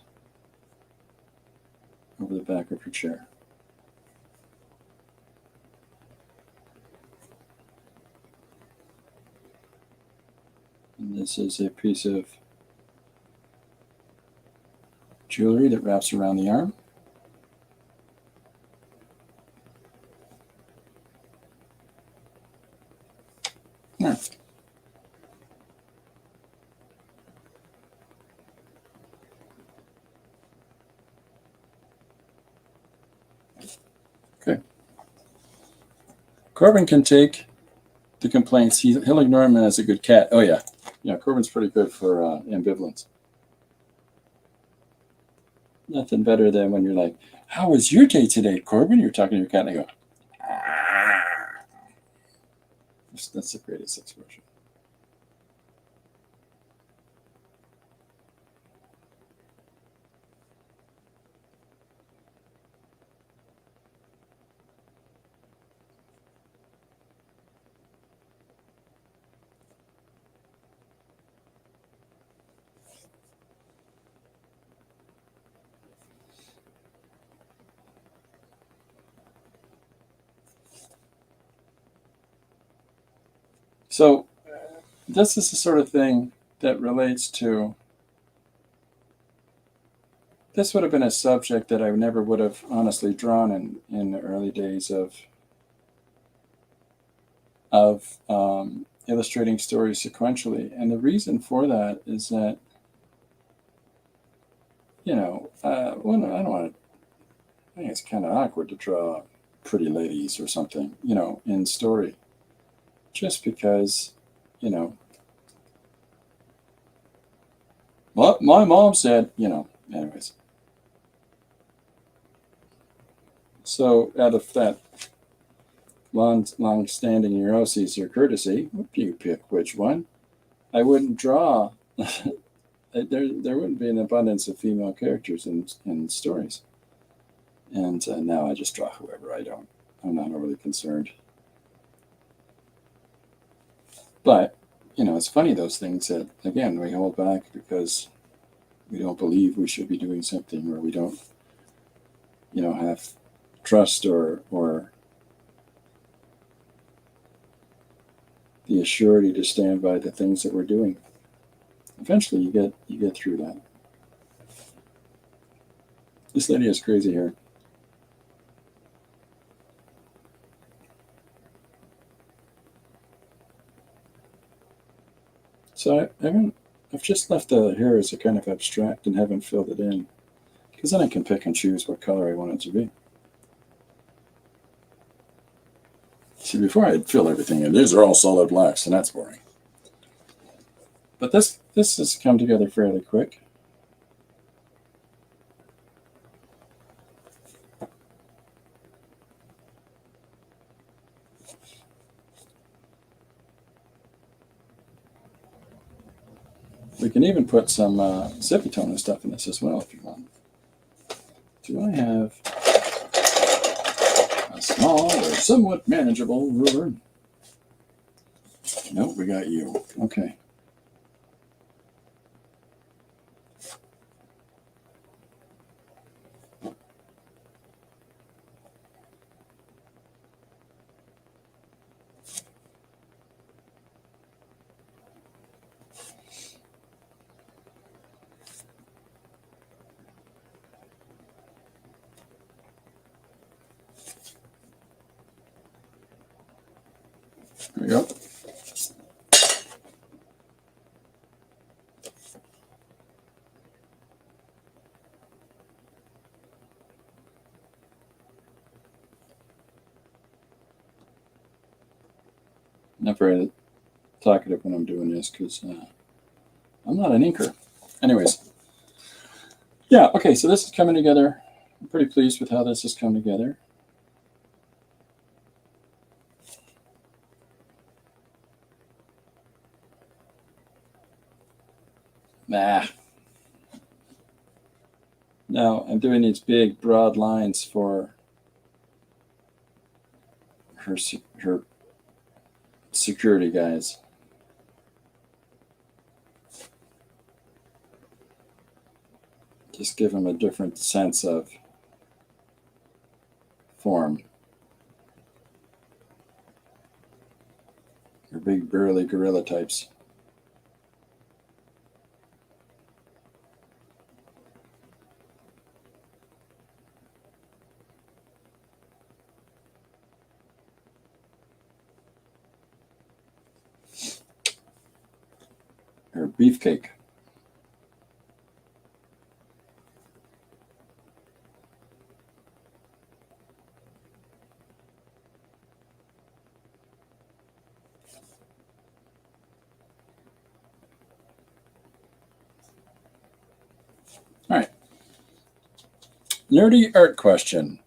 over the back of her chair. And this is a piece of jewelry that wraps around the arm. Yeah. Okay. Corbin can take the complaints. He'll ignore him as a good cat. Oh, yeah. Yeah, Corbin's pretty good for ambivalence. Nothing better than when you're like, how was your day today, Corbin? You're talking to your cat and they go, ah. That's the greatest expression. So this is the sort of thing that relates to, this would have been a subject that I never would have honestly drawn in the early days of illustrating stories sequentially. And the reason for that is that, well, I don't want to, I think it's kind of awkward to draw pretty ladies or something, in story. Just because, well, my mom said, anyways. So out of that long-standing neuroses or courtesy, you pick which one. I wouldn't draw. There wouldn't be an abundance of female characters in stories. And now I just draw whoever I don't. I'm not overly concerned. But, it's funny, those things that, again, we hold back because we don't believe we should be doing something, or we don't, have trust or the assurity to stand by the things that we're doing. Eventually you get through that. This lady has crazy hair. So I've just left the here as a kind of abstract and haven't filled it in, because then I can pick and choose what color I want it to be. See, before I'd fill everything in, these are all solid blacks, and that's boring. But this has come together fairly quick. We can even put some Zipitone and stuff in this as well if you want. Do I have a small or somewhat manageable ruler? Nope, we got you. Okay. There we go. Not very talkative when I'm doing this because I'm not an inker. Anyways, yeah, okay, so this is coming together. I'm pretty pleased with how this has come together. Now I'm doing these big broad lines for her security guys. Just give them a different sense of form. They're big burly gorilla types. Or beefcake. All right. Nerdy art question.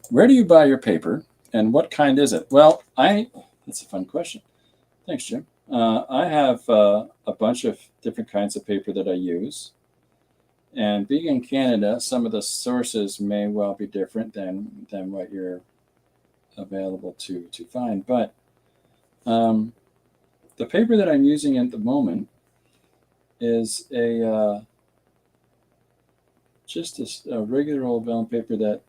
Where do you buy your paper and what kind is it? Well, that's a fun question. Thanks, Jim. I have a bunch of different kinds of paper that I use. And being in Canada, some of the sources may well be different than what you're available to find. But the paper that I'm using at the moment is just a regular old vellum paper that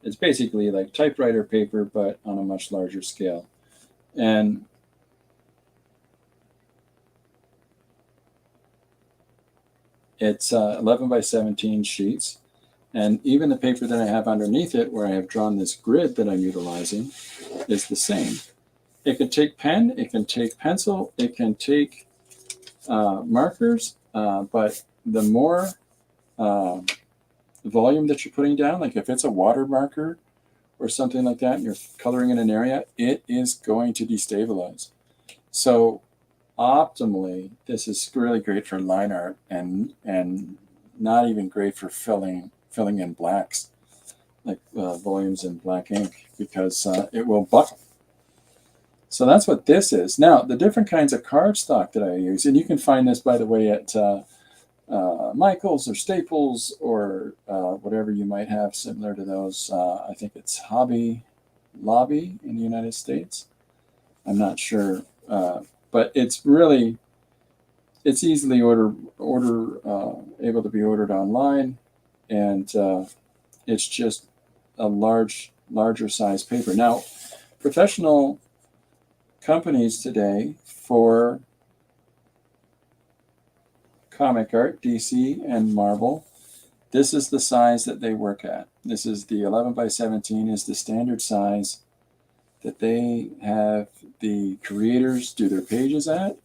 it's basically like typewriter paper, but on a much larger scale. And it's 11 by 17 sheets. And even the paper that I have underneath it, where I have drawn this grid that I'm utilizing, is the same. It can take pen, it can take pencil, it can take markers, but the more volume that you're putting down, like if it's a water marker or something like that, and you're coloring in an area, it is going to destabilize. So optimally, this is really great for line art and not even great for filling in blacks, like volumes in black ink, because it will buckle. So that's what this is. Now, the different kinds of cardstock that I use, and you can find this, by the way, at Michael's or Staples or whatever you might have similar to those. I think it's Hobby Lobby in the United States. I'm not sure, but it's easily able to be ordered online, and it's just a larger size paper. Now, professional companies today for comic art, DC and Marvel, this is the size that they work at. This is the 11 by 17 is the standard size that they have the creators do their pages at.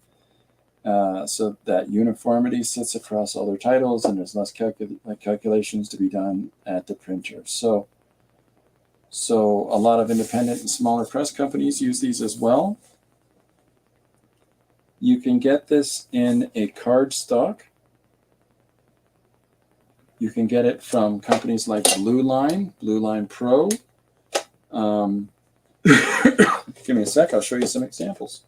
so that uniformity sits across all their titles and there's less calculations to be done at the printer. So a lot of independent and smaller press companies use these as well. You can get this in a cardstock. You can get it from companies like Blue Line Pro. Give me a sec, I'll show you some examples.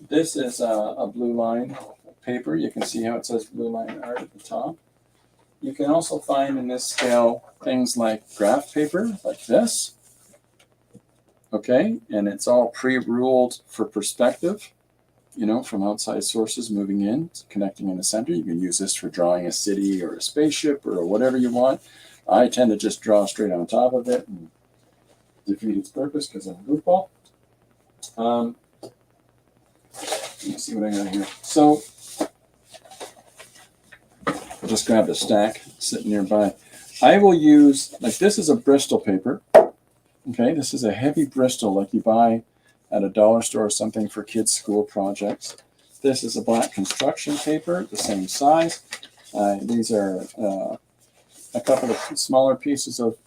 This is a Blue Line paper. You can see how it says Blue Line art at the top. You can also find in this scale things like graph paper, like this. Okay, and it's all pre-ruled for perspective, you know, from outside sources moving in, connecting in the center. You can use this for drawing a city or a spaceship or whatever you want. I tend to just draw straight on top of it and defeat its purpose because I'm a goofball. Let me see what I got here. So I'll just grab the stack sitting nearby. I will use, like, this is a Bristol paper. Okay, this is a heavy Bristol like you buy at a dollar store or something for kids' school projects. This is a black construction paper, the same size. These are a couple of smaller pieces of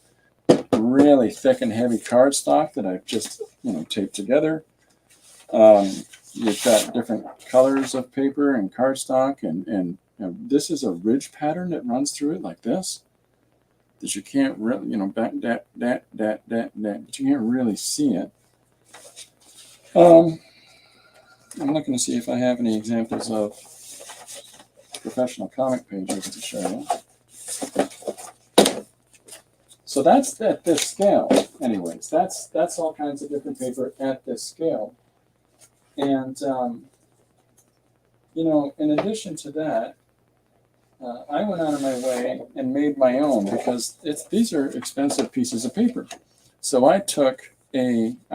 really thick and heavy cardstock that I've just, you know, taped together. You've got different colors of paper and cardstock, and you know, this is a ridge pattern that runs through it like this. That you can't really, you know, but you can't really see it. I'm looking to see if I have any examples of professional comic pages to show you. So that's at this scale. Anyways, that's all kinds of different paper at this scale. And, you know, in addition to that, I went out of my way and made my own because these are expensive pieces of paper. So I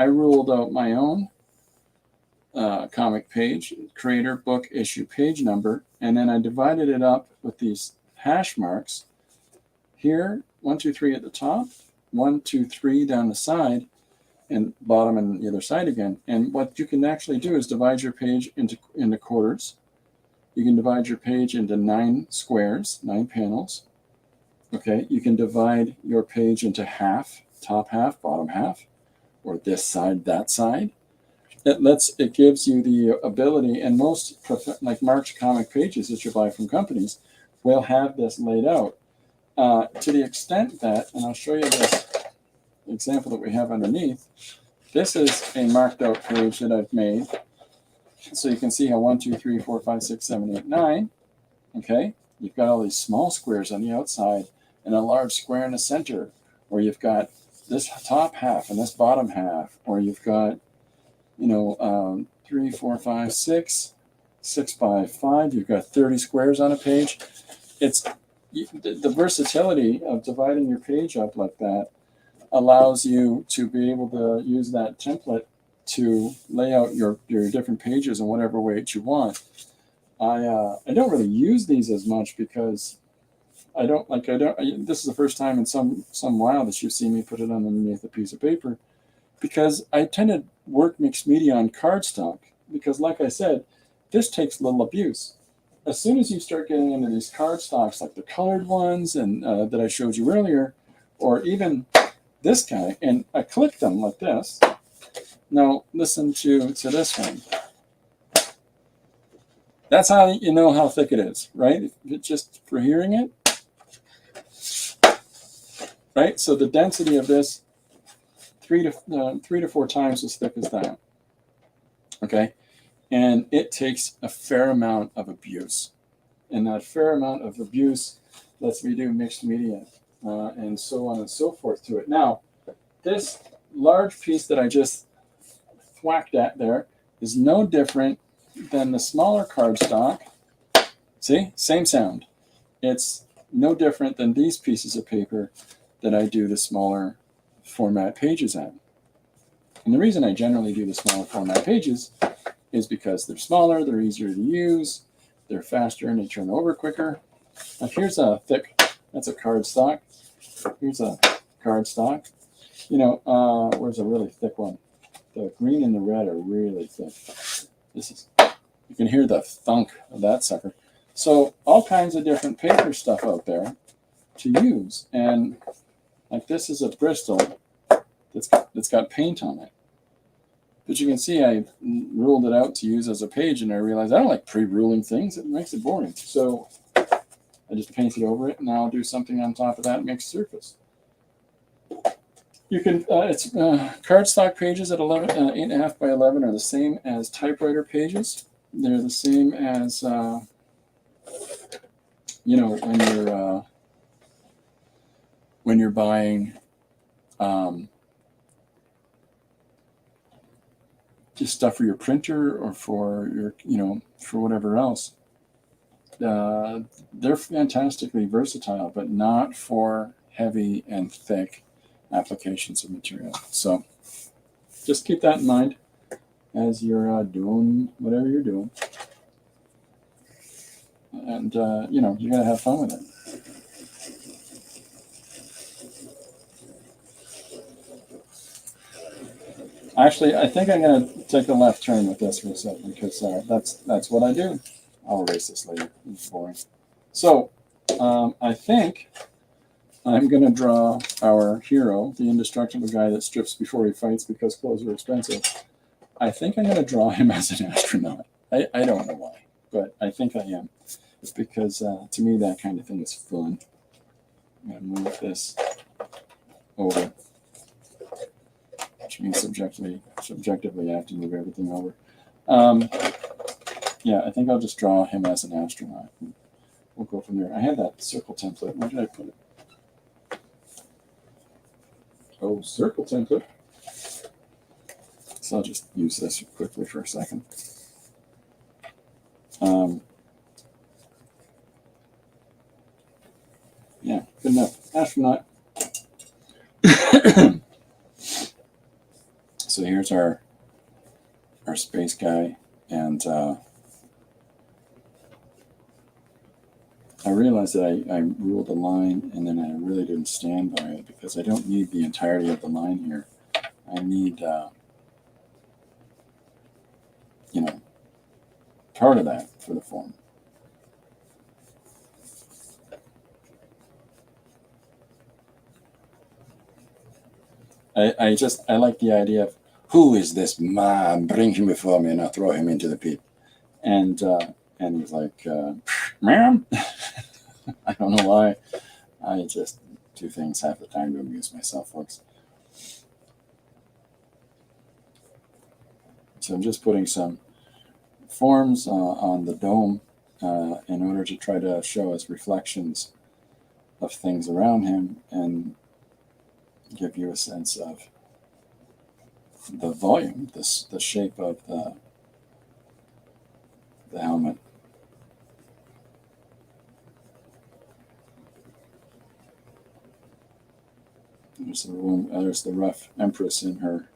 ruled out my own comic page, creator, book, issue, page number, and then I divided it up with these hash marks. Here, 1, 2, 3 at the top, 1, 2, 3 down the side, and bottom and the other side again. And what you can actually do is divide your page into quarters. You can divide your page into 9 squares, 9 panels. Okay, you can divide your page into half, top half, bottom half, or this side, that side. It gives you the ability, and most like March comic pages that you buy from companies will have this laid out to the extent that, and I'll show you this example that we have underneath. This is a marked out page that I've made. So you can see how 1, 2, 3, 4, 5, 6, 7, 8, 9. Okay, you've got all these small squares on the outside and a large square in the center, or you've got this top half and this bottom half, or you've got, you know, 3, 4, 5, 6, 6 by 5. You've got 30 squares on a page. It's the versatility of dividing your page up like that allows you to be able to use that template to lay out your different pages in whatever way that you want. I don't really use these as much because this is the first time in some while that you've seen me put it underneath a piece of paper, because I tend to work mixed media on cardstock because, like I said, this takes little abuse. As soon as you start getting into these cardstocks, like the colored ones and that I showed you earlier, or even this guy, and I click them like this. Now listen to this one. That's how you know how thick it is, right? Just for hearing it, right? So the density of this, 3 to 4 times as thick as that. Okay, and it takes a fair amount of abuse, and that fair amount of abuse lets me do mixed media and so on and so forth to it. Now, this large piece that I just thwacked at there is no different than the smaller cardstock. See, same sound. It's no different than these pieces of paper that I do the smaller format pages at. And the reason I generally do the smaller format pages is because they're smaller, they're easier to use, they're faster, and they turn over quicker. Like here's a thick, that's a cardstock. Here's a cardstock. You know, where's a really thick one? The green and the red are really thick. You can hear the thunk of that sucker. So all kinds of different paper stuff out there to use. And like this is a Bristol that's got paint on it. But you can see I ruled it out to use as a page, and I realized I don't like pre-ruling things. It makes it boring. So I just painted over it, and now I'll do something on top of that mixed surface. You can, it's cardstock pages at 8.5 by 11 are the same as typewriter pages. They're the same as, when you're buying just stuff for your printer or for your, for whatever else. They're fantastically versatile, but not for heavy and thick applications of material. So just keep that in mind as you're doing whatever you're doing. And, you got to have fun with it. Actually, I think I'm going to take a left turn with this for a second, because that's what I do. I'll erase this later. It's boring. So I think I'm going to draw our hero, the indestructible guy that strips before he fights because clothes are expensive. I think I'm going to draw him as an astronaut. I don't know why, but I think I am. It's because to me that kind of thing is fun. I'm going to move this over, which means subjectively I have to move everything over. Yeah, I think I'll just draw him as an astronaut. We'll go from there. I have that circle template. Where did I put it? Oh, circle template. So I'll just use this quickly for a second. Yeah, good enough. Astronaut. So here's our space guy, and I realized that I ruled a line, and then I really didn't stand by it, because I don't need the entirety of the line here. I need, part of that for the form. I like the idea of, who is this man? Bring him before me, and I'll throw him into the pit. And he's like, ma'am? I don't know why. I just do things half the time to amuse myself, folks. So I'm just putting some forms on the dome in order to try to show us reflections of things around him and give you a sense of the volume, the shape of the helmet. There's the rough empress in her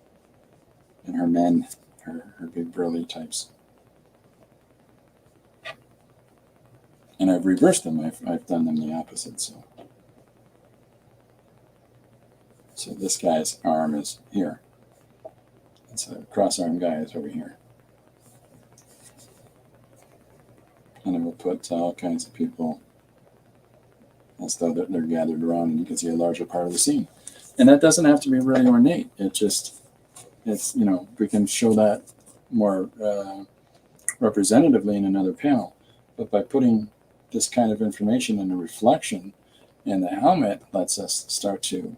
men, her big burly types. And I've reversed them. I've done them the opposite. So this guy's arm is here. And so the cross-arm guy is over here. And then we'll put all kinds of people as though they're gathered around, and you can see a larger part of the scene. And that doesn't have to be really ornate. It's we can show that more representatively in another panel. But by putting this kind of information in a reflection in the helmet, lets us start to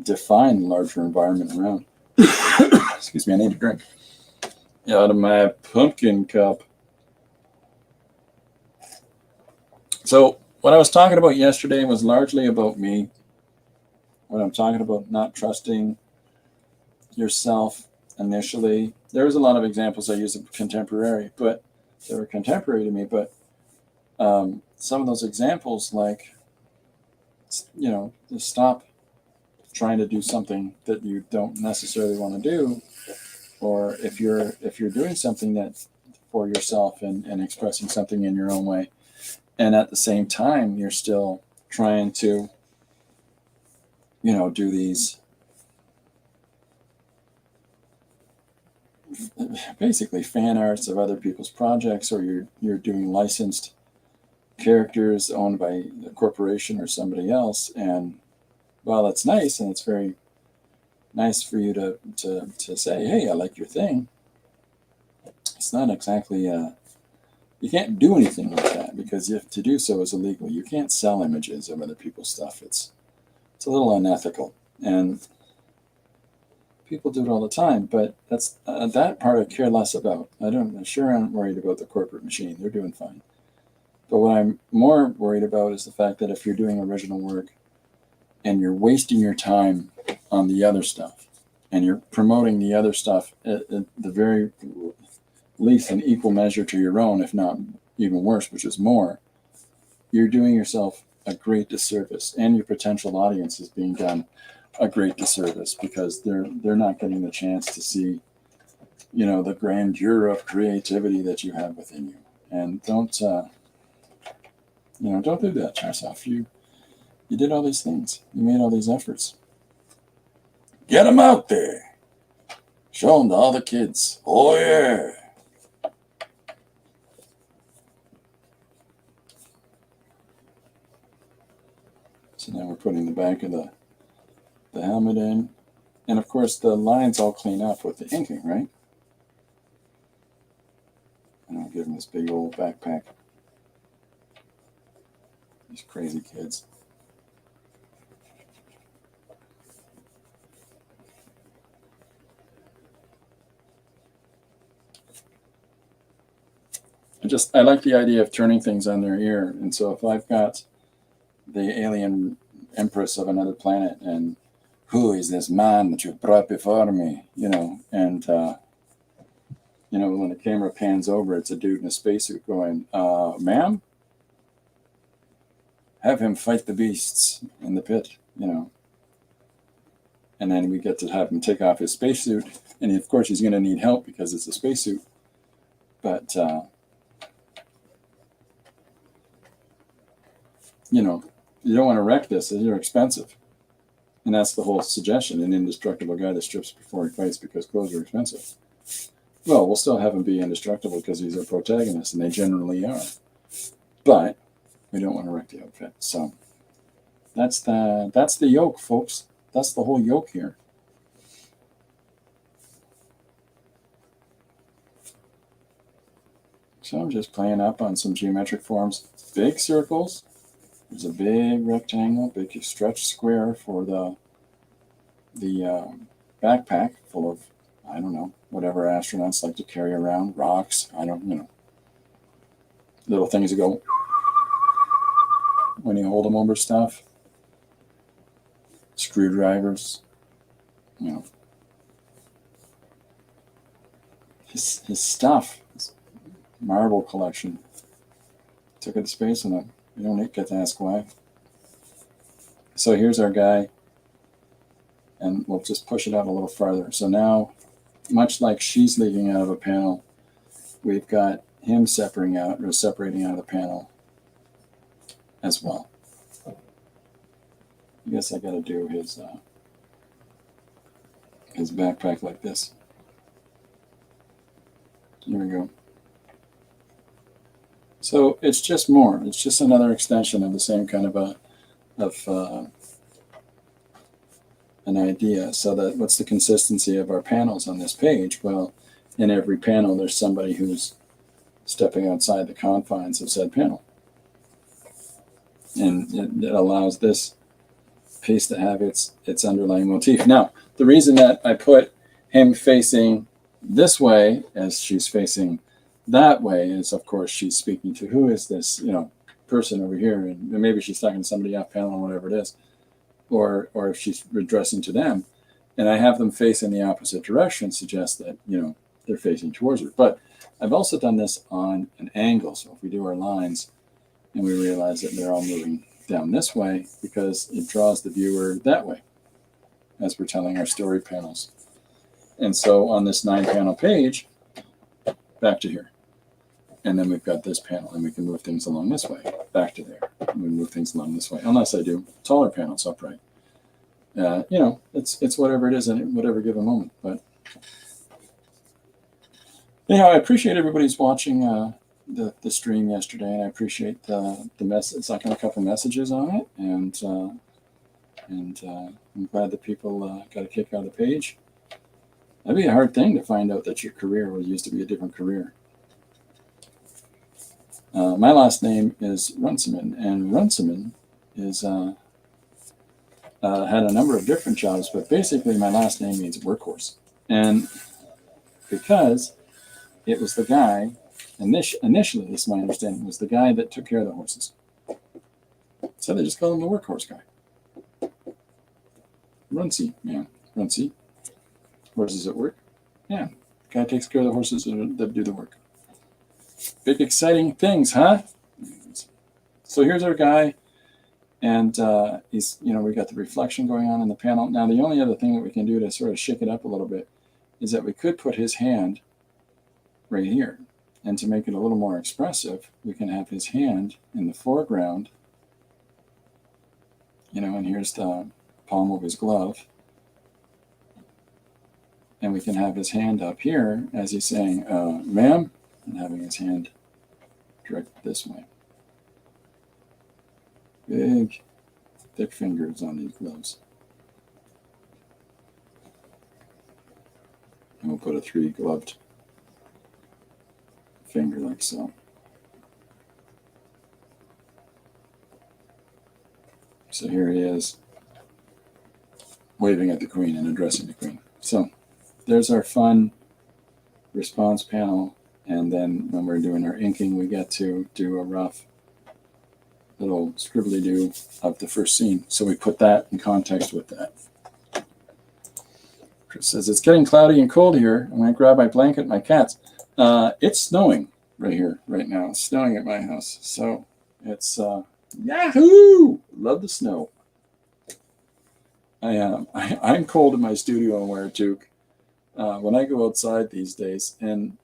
define the larger environment around. Excuse me, I need a drink. Out of my pumpkin cup. So what I was talking about yesterday was largely about me. When I'm talking about not trusting yourself initially, there was a lot of examples I used of contemporary, but they were contemporary to me. But some of those examples, like, just stop trying to do something that you don't necessarily want to do, or if you're doing something that for yourself and expressing something in your own way, and at the same time you're still trying to do these basically fan arts of other people's projects, or you're doing licensed characters owned by a corporation or somebody else. And while it's nice, and it's very nice for you to say, hey, I like your thing, it's not exactly you can't do anything like that, because to do so is illegal. You can't sell images of other people's stuff. It's a little unethical, and people do it all the time. But that's that part I care less about. I'm worried about the corporate machine. They're doing fine. But what I'm more worried about is the fact that if you're doing original work and you're wasting your time on the other stuff, and you're promoting the other stuff at the very least in equal measure to your own, if not even worse, which is more, you're doing yourself a great disservice, and your potential audience is being done a great disservice, because they're not getting the chance to see, the grandeur of creativity that you have within you. And don't do that to yourself. You did all these things. You made all these efforts. Get them out there. Show them to all the kids. Oh, yeah. So now we're putting the back of the helmet in. And, of course, the lines all clean up with the inking, right? And I'll give him this big old backpack. These crazy kids. I like the idea of turning things on their ear. And so if I've got the alien empress of another planet, and who is this man that you've brought before me, and when the camera pans over, it's a dude in a spacesuit going, ma'am, have him fight the beasts in the pit, And then we get to have him take off his spacesuit, and of course he's going to need help because it's a spacesuit. But you don't want to wreck this. They're expensive. And that's the whole suggestion, an indestructible guy that strips before he fights because clothes are expensive. Well, we'll still have him be indestructible because he's our protagonist, and they generally are. But we don't want to wreck the outfit. So that's the yoke, folks. That's the whole yoke here. So I'm just playing up on some geometric forms. Big circles. There's a big rectangle, big stretched square for the backpack full of, I don't know, whatever astronauts like to carry around, rocks, little things that go when you hold them over stuff, screwdrivers, his stuff, his marble collection. Took it to space in them. You don't get to ask why. So here's our guy, and we'll just push it out a little farther. So now, much like she's leaving out of a panel, we've got him separating out of the panel as well. I guess I got to do his backpack like this. Here we go. So it's just more. It's just another extension of the same kind of an idea. So that what's the consistency of our panels on this page? Well, in every panel, there's somebody who's stepping outside the confines of said panel. And it allows this piece to have its underlying motif. Now, the reason that I put him facing this way as she's facing that way is, of course, she's speaking to who is this, person over here, and maybe she's talking to somebody off panel or whatever it is, or if she's addressing to them, and I have them face in the opposite direction, suggests that they're facing towards her. But I've also done this on an angle, so if we do our lines and we realize that they're all moving down this way, because it draws the viewer that way as we're telling our story panels. And so on this 9-panel page, back to here. And then we've got this panel, and we can move things along this way, back to there. And we move things along this way, unless I do taller panels upright. It's whatever it is at whatever given moment. But Anyhow, I appreciate everybody's watching the stream yesterday, and I appreciate the message. It's like a couple messages on it, and I'm glad that people got a kick out of the page. That'd be a hard thing to find out that your career used to be a different career. My last name is Runciman, and Runciman is had a number of different jobs, but basically my last name means workhorse, and because it was the guy, initially, this is my understanding, was the guy that took care of the horses. So they just call him the workhorse guy. Runcie, man. Runcie. Horses at work. Yeah. Guy takes care of the horses that do the work. Big exciting things, huh? So here's our guy. And he's, we got the reflection going on in the panel. Now, the only other thing that we can do to sort of shake it up a little bit is that we could put his hand right here. And to make it a little more expressive, we can have his hand in the foreground, and here's the palm of his glove. And we can have his hand up here as he's saying, ma'am, and having his hand directed this way. Big, thick fingers on these gloves. And we'll put a 3-gloved finger like so. So here he is, waving at the Queen and addressing the Queen. So there's our fun response panel. And then when we're doing our inking, we get to do a rough little scribbly-do of the first scene. So we put that in context with that. Chris says, it's getting cloudy and cold here. I'm going to grab my blanket and my cats. It's snowing right here, right now. It's snowing at my house. So it's, yahoo! Love the snow. I'm cold in my studio and wear a toque when I go outside these days. And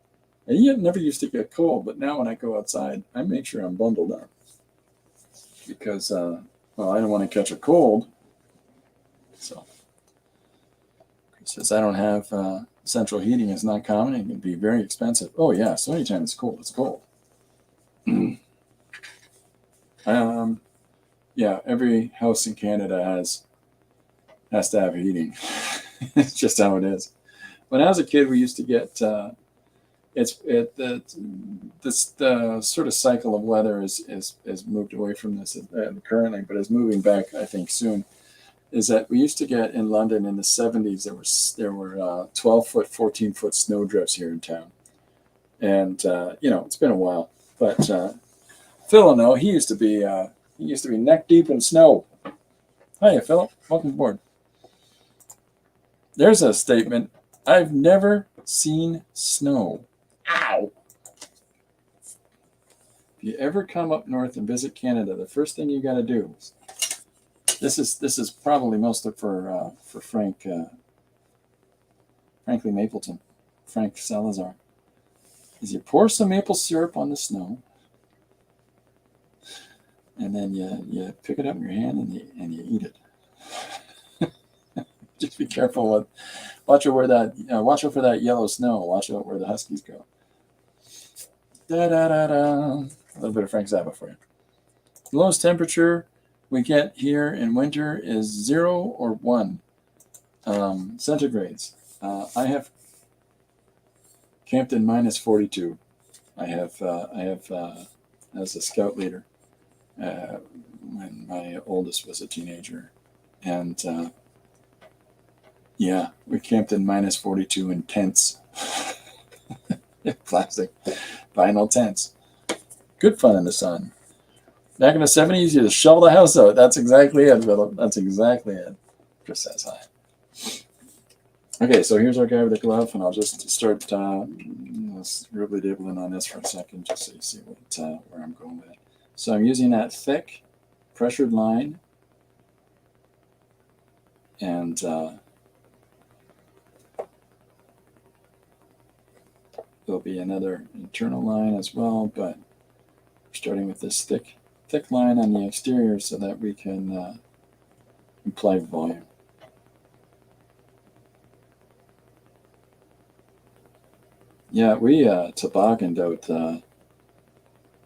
I never used to get cold, but now when I go outside, I make sure I'm bundled up. Because, I don't want to catch a cold. So, Chris says, I don't have central heating. It's not common. It can be very expensive. Oh, yeah. So anytime it's cold, it's cold. Yeah, every house in Canada has to have heating. It's just how it is. When I was a kid, we used to get the sort of cycle of weather is moved away from this currently, but is moving back, I think, soon. Is that we used to get in London in the 70s, there were 12-foot, 14-foot snow drifts here in town, and it's been a while. But Phil, I know he used to be neck deep in snow. Hiya, Philip. Welcome aboard. There's a statement. I've never seen snow. Ow! If you ever come up north and visit Canada, the first thing you got to do. This is probably mostly for Franklin Mapleton, Frank Salazar. Is you pour some maple syrup on the snow, and then you pick it up in your hand and you eat it. Just be careful watch out for that yellow snow. Watch out where the huskies go. Da da da da. A little bit of Frank Zappa for you. The lowest temperature we get here in winter is 0 or 1 centigrades. I have camped in -42. I have as a scout leader when my oldest was a teenager, and we camped in -42 in tents. Plastic vinyl tents. Good fun in the sun. Back in the 70s, you just shovel the house out. That's exactly it, Philip. That's exactly it. Chris says hi. Okay, so here's our guy with the glove, and I'll just start scribbly-dibbling on this for a second, just so you see where I'm going with it. So I'm using that thick, pressured line, and there'll be another internal line as well, but we're starting with this thick line on the exterior so that we can apply volume. Yeah, we tobogganed out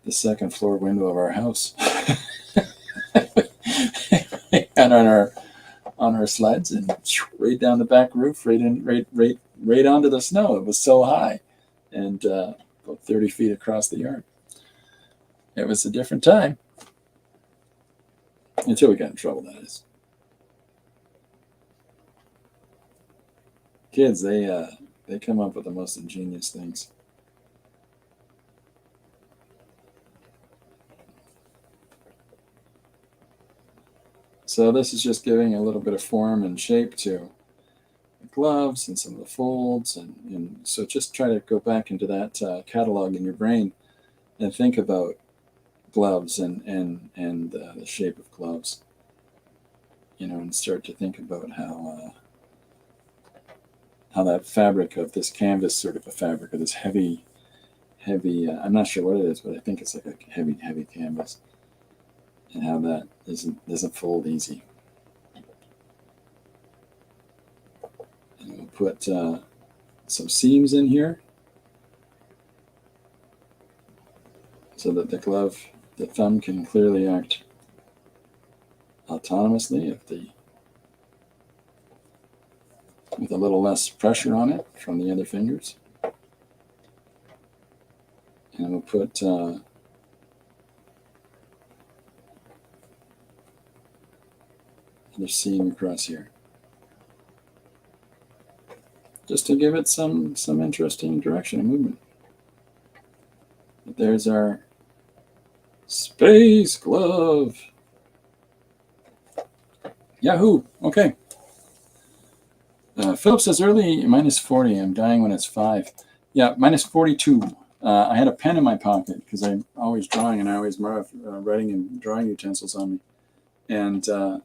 the second floor window of our house. And on our sleds and right down the back roof, right onto the snow. It was so high, and about 30 feet across the yard. It was a different time until we got in trouble. That is, kids. They come up with the most ingenious things. So this is just giving a little bit of form and shape to the gloves and some of the folds, and so just try to go back into that catalog in your brain and think about gloves and the shape of gloves, and start to think about how that fabric of this canvas, sort of a fabric of this heavy, I'm not sure what it is, but I think it's like a heavy canvas, and how that doesn't fold easy. And we'll put some seams in here so that the thumb can clearly act autonomously with a little less pressure on it from the other fingers. And we'll put another seam across here, just to give it some interesting direction and movement. But there's our space glove. Yahoo! Okay. Philip says early -40. I'm dying when it's 5. Yeah, -42. I had a pen in my pocket because I'm always drawing, and I always have writing and drawing utensils on me. And I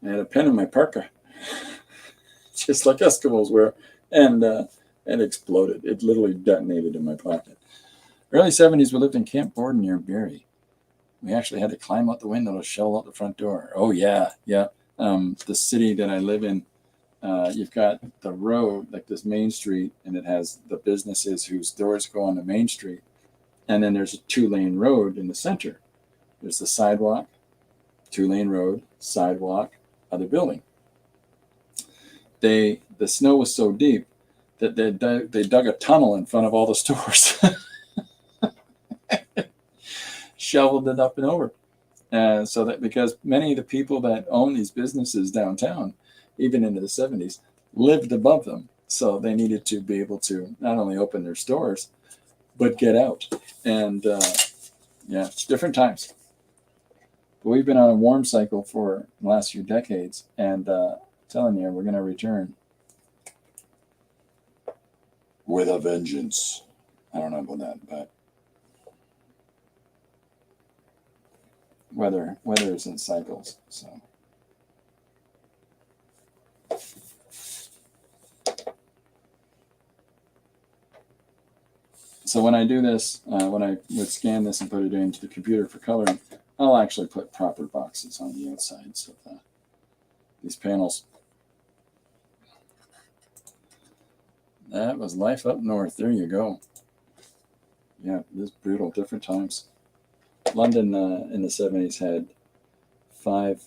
had a pen in my parka, just like Eskimos wear, and it exploded. It literally detonated in my pocket. Early 70s, we lived in Camp Borden near Barrie. We actually had to climb out the window to shovel out the front door. Oh, yeah. The city that I live in, you've got the road, like this main street, and it has the businesses whose doors go on the main street. And then there's a 2-lane road in the center. There's the sidewalk, 2-lane road, sidewalk, other building. The snow was so deep that they dug a tunnel in front of all the stores. Shoveled it up and over. So that because many of the people that own these businesses downtown, even into the 70s, lived above them. So they needed to be able to not only open their stores, but get out. And different times. But we've been on a warm cycle for the last few decades, and telling you, we're going to return with a vengeance. I don't know about that, but weather is in cycles. So when I do this, when I would scan this and put it into the computer for coloring, I'll actually put proper boxes on the outsides of these panels. That was life up north. There you go. Yeah, it was brutal. Different times. London in the 70s had 5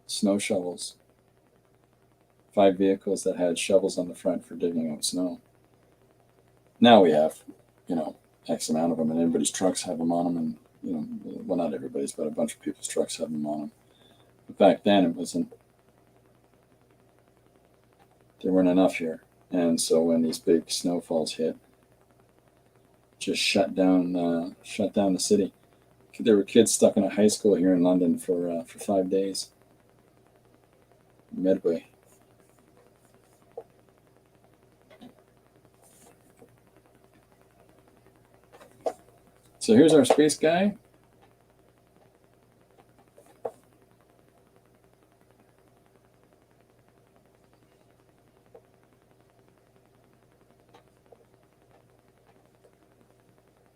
snow shovels, 5 vehicles that had shovels on the front for digging out snow. Now we have, X amount of them, and everybody's trucks have them on them, and well, not everybody's, but a bunch of people's trucks have them on them. But back then, there weren't enough here, and so when these big snowfalls hit, just shut down the city. There were kids stuck in a high school here in London for 5 days. Medway. So here's our space guy.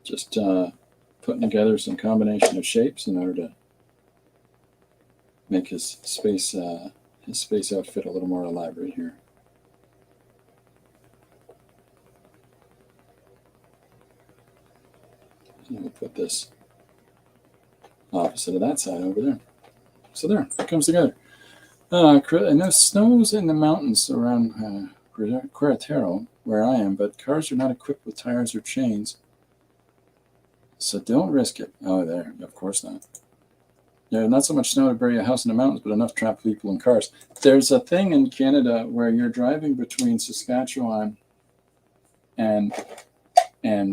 Just putting together some combination of shapes in order to make his space outfit a little more elaborate here. we'll put this opposite of that side over there. So there, it comes together. I know snow's in the mountains around Querétaro, where I am, but cars are not equipped with tires or chains. So don't risk it. Oh, there, of course not. Yeah, not so much snow to bury a house in the mountains, but enough trapped people in cars. There's a thing in Canada where you're driving between Saskatchewan and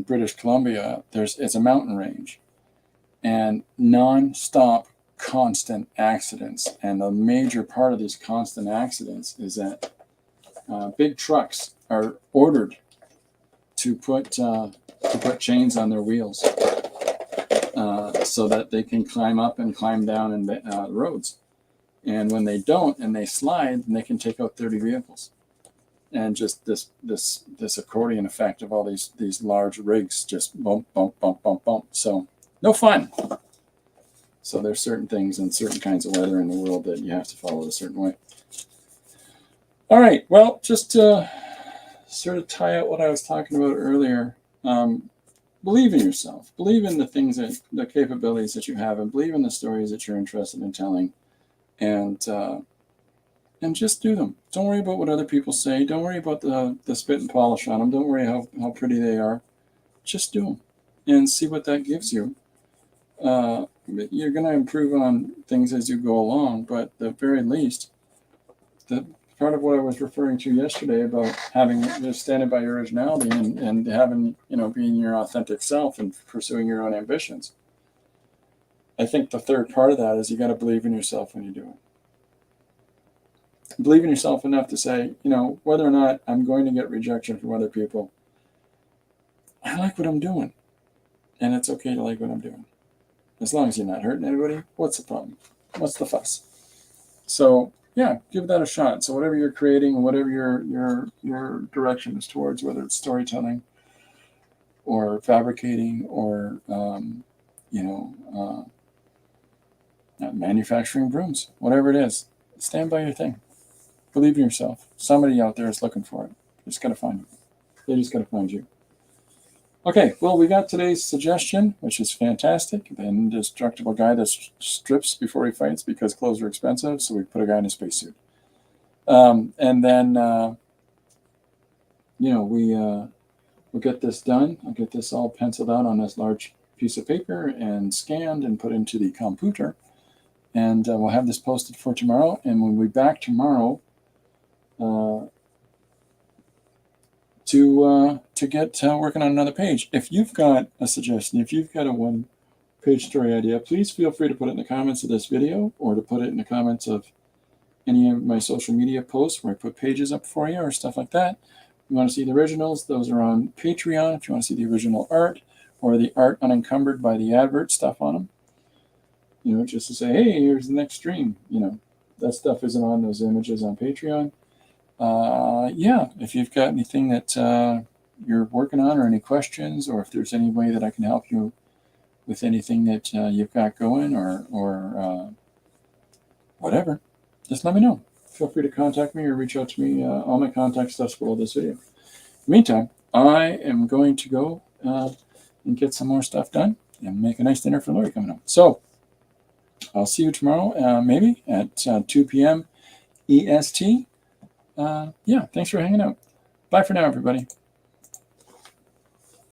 British Columbia. It's a mountain range, and non-stop constant accidents. And a major part of these constant accidents is that big trucks are ordered to put chains on their wheels so that they can climb up and climb down in roads. And when they don't and they slide, then they can take out 30 vehicles. And just this accordion effect of all these large rigs just bump, bump, bump, bump, bump. So no fun. So there's certain things and certain kinds of weather in the world that you have to follow a certain way. All right, well, just to sort of tie out what I was talking about earlier, believe in yourself. Believe in the things, the capabilities that you have, and believe in the stories that you're interested in telling, and just do them. Don't worry about what other people say. Don't worry about the spit and polish on them. Don't worry how pretty they are. Just do them and see what that gives you. You're going to improve on things as you go along, but at the very least, the part of what I was referring to yesterday about having just standing by your originality and having, being your authentic self and pursuing your own ambitions. I think the third part of that is you got to believe in yourself when you do it. Believe in yourself enough to say, whether or not I'm going to get rejection from other people, I like what I'm doing. And it's okay to like what I'm doing. As long as you're not hurting anybody, what's the problem? What's the fuss? So, yeah, give that a shot. So whatever you're creating, whatever your direction is towards, whether it's storytelling or fabricating or, manufacturing brooms, whatever it is, stand by your thing. Believe in yourself. Somebody out there is looking for it. They just got to find it. They just got to find you. Okay, well, we got today's suggestion, which is fantastic. The indestructible guy that strips before he fights because clothes are expensive, so we put a guy in a spacesuit. And then, we'll get this done. I'll get this all penciled out on this large piece of paper and scanned and put into the computer. And we'll have this posted for tomorrow. And when we're back tomorrow, to get working on another page. If you've got a suggestion, if you've got a one-page story idea, please feel free to put it in the comments of this video or to put it in the comments of any of my social media posts where I put pages up for you or stuff like that. If you want to see the originals, those are on Patreon. If you want to see the original art or the art unencumbered by the advert stuff on them, just to say, hey, here's the next stream. That stuff isn't on those images on Patreon. If you've got anything that you're working on or any questions, or if there's any way that I can help you with anything that you've got going or whatever, just let me know. Feel free to contact me or reach out to me. All my contact stuff's below this video. In the meantime, I am going to go and get some more stuff done and make a nice dinner for Lori coming up. So I'll see you tomorrow, maybe at 2 p.m. EST. Thanks for hanging out. Bye for now, everybody.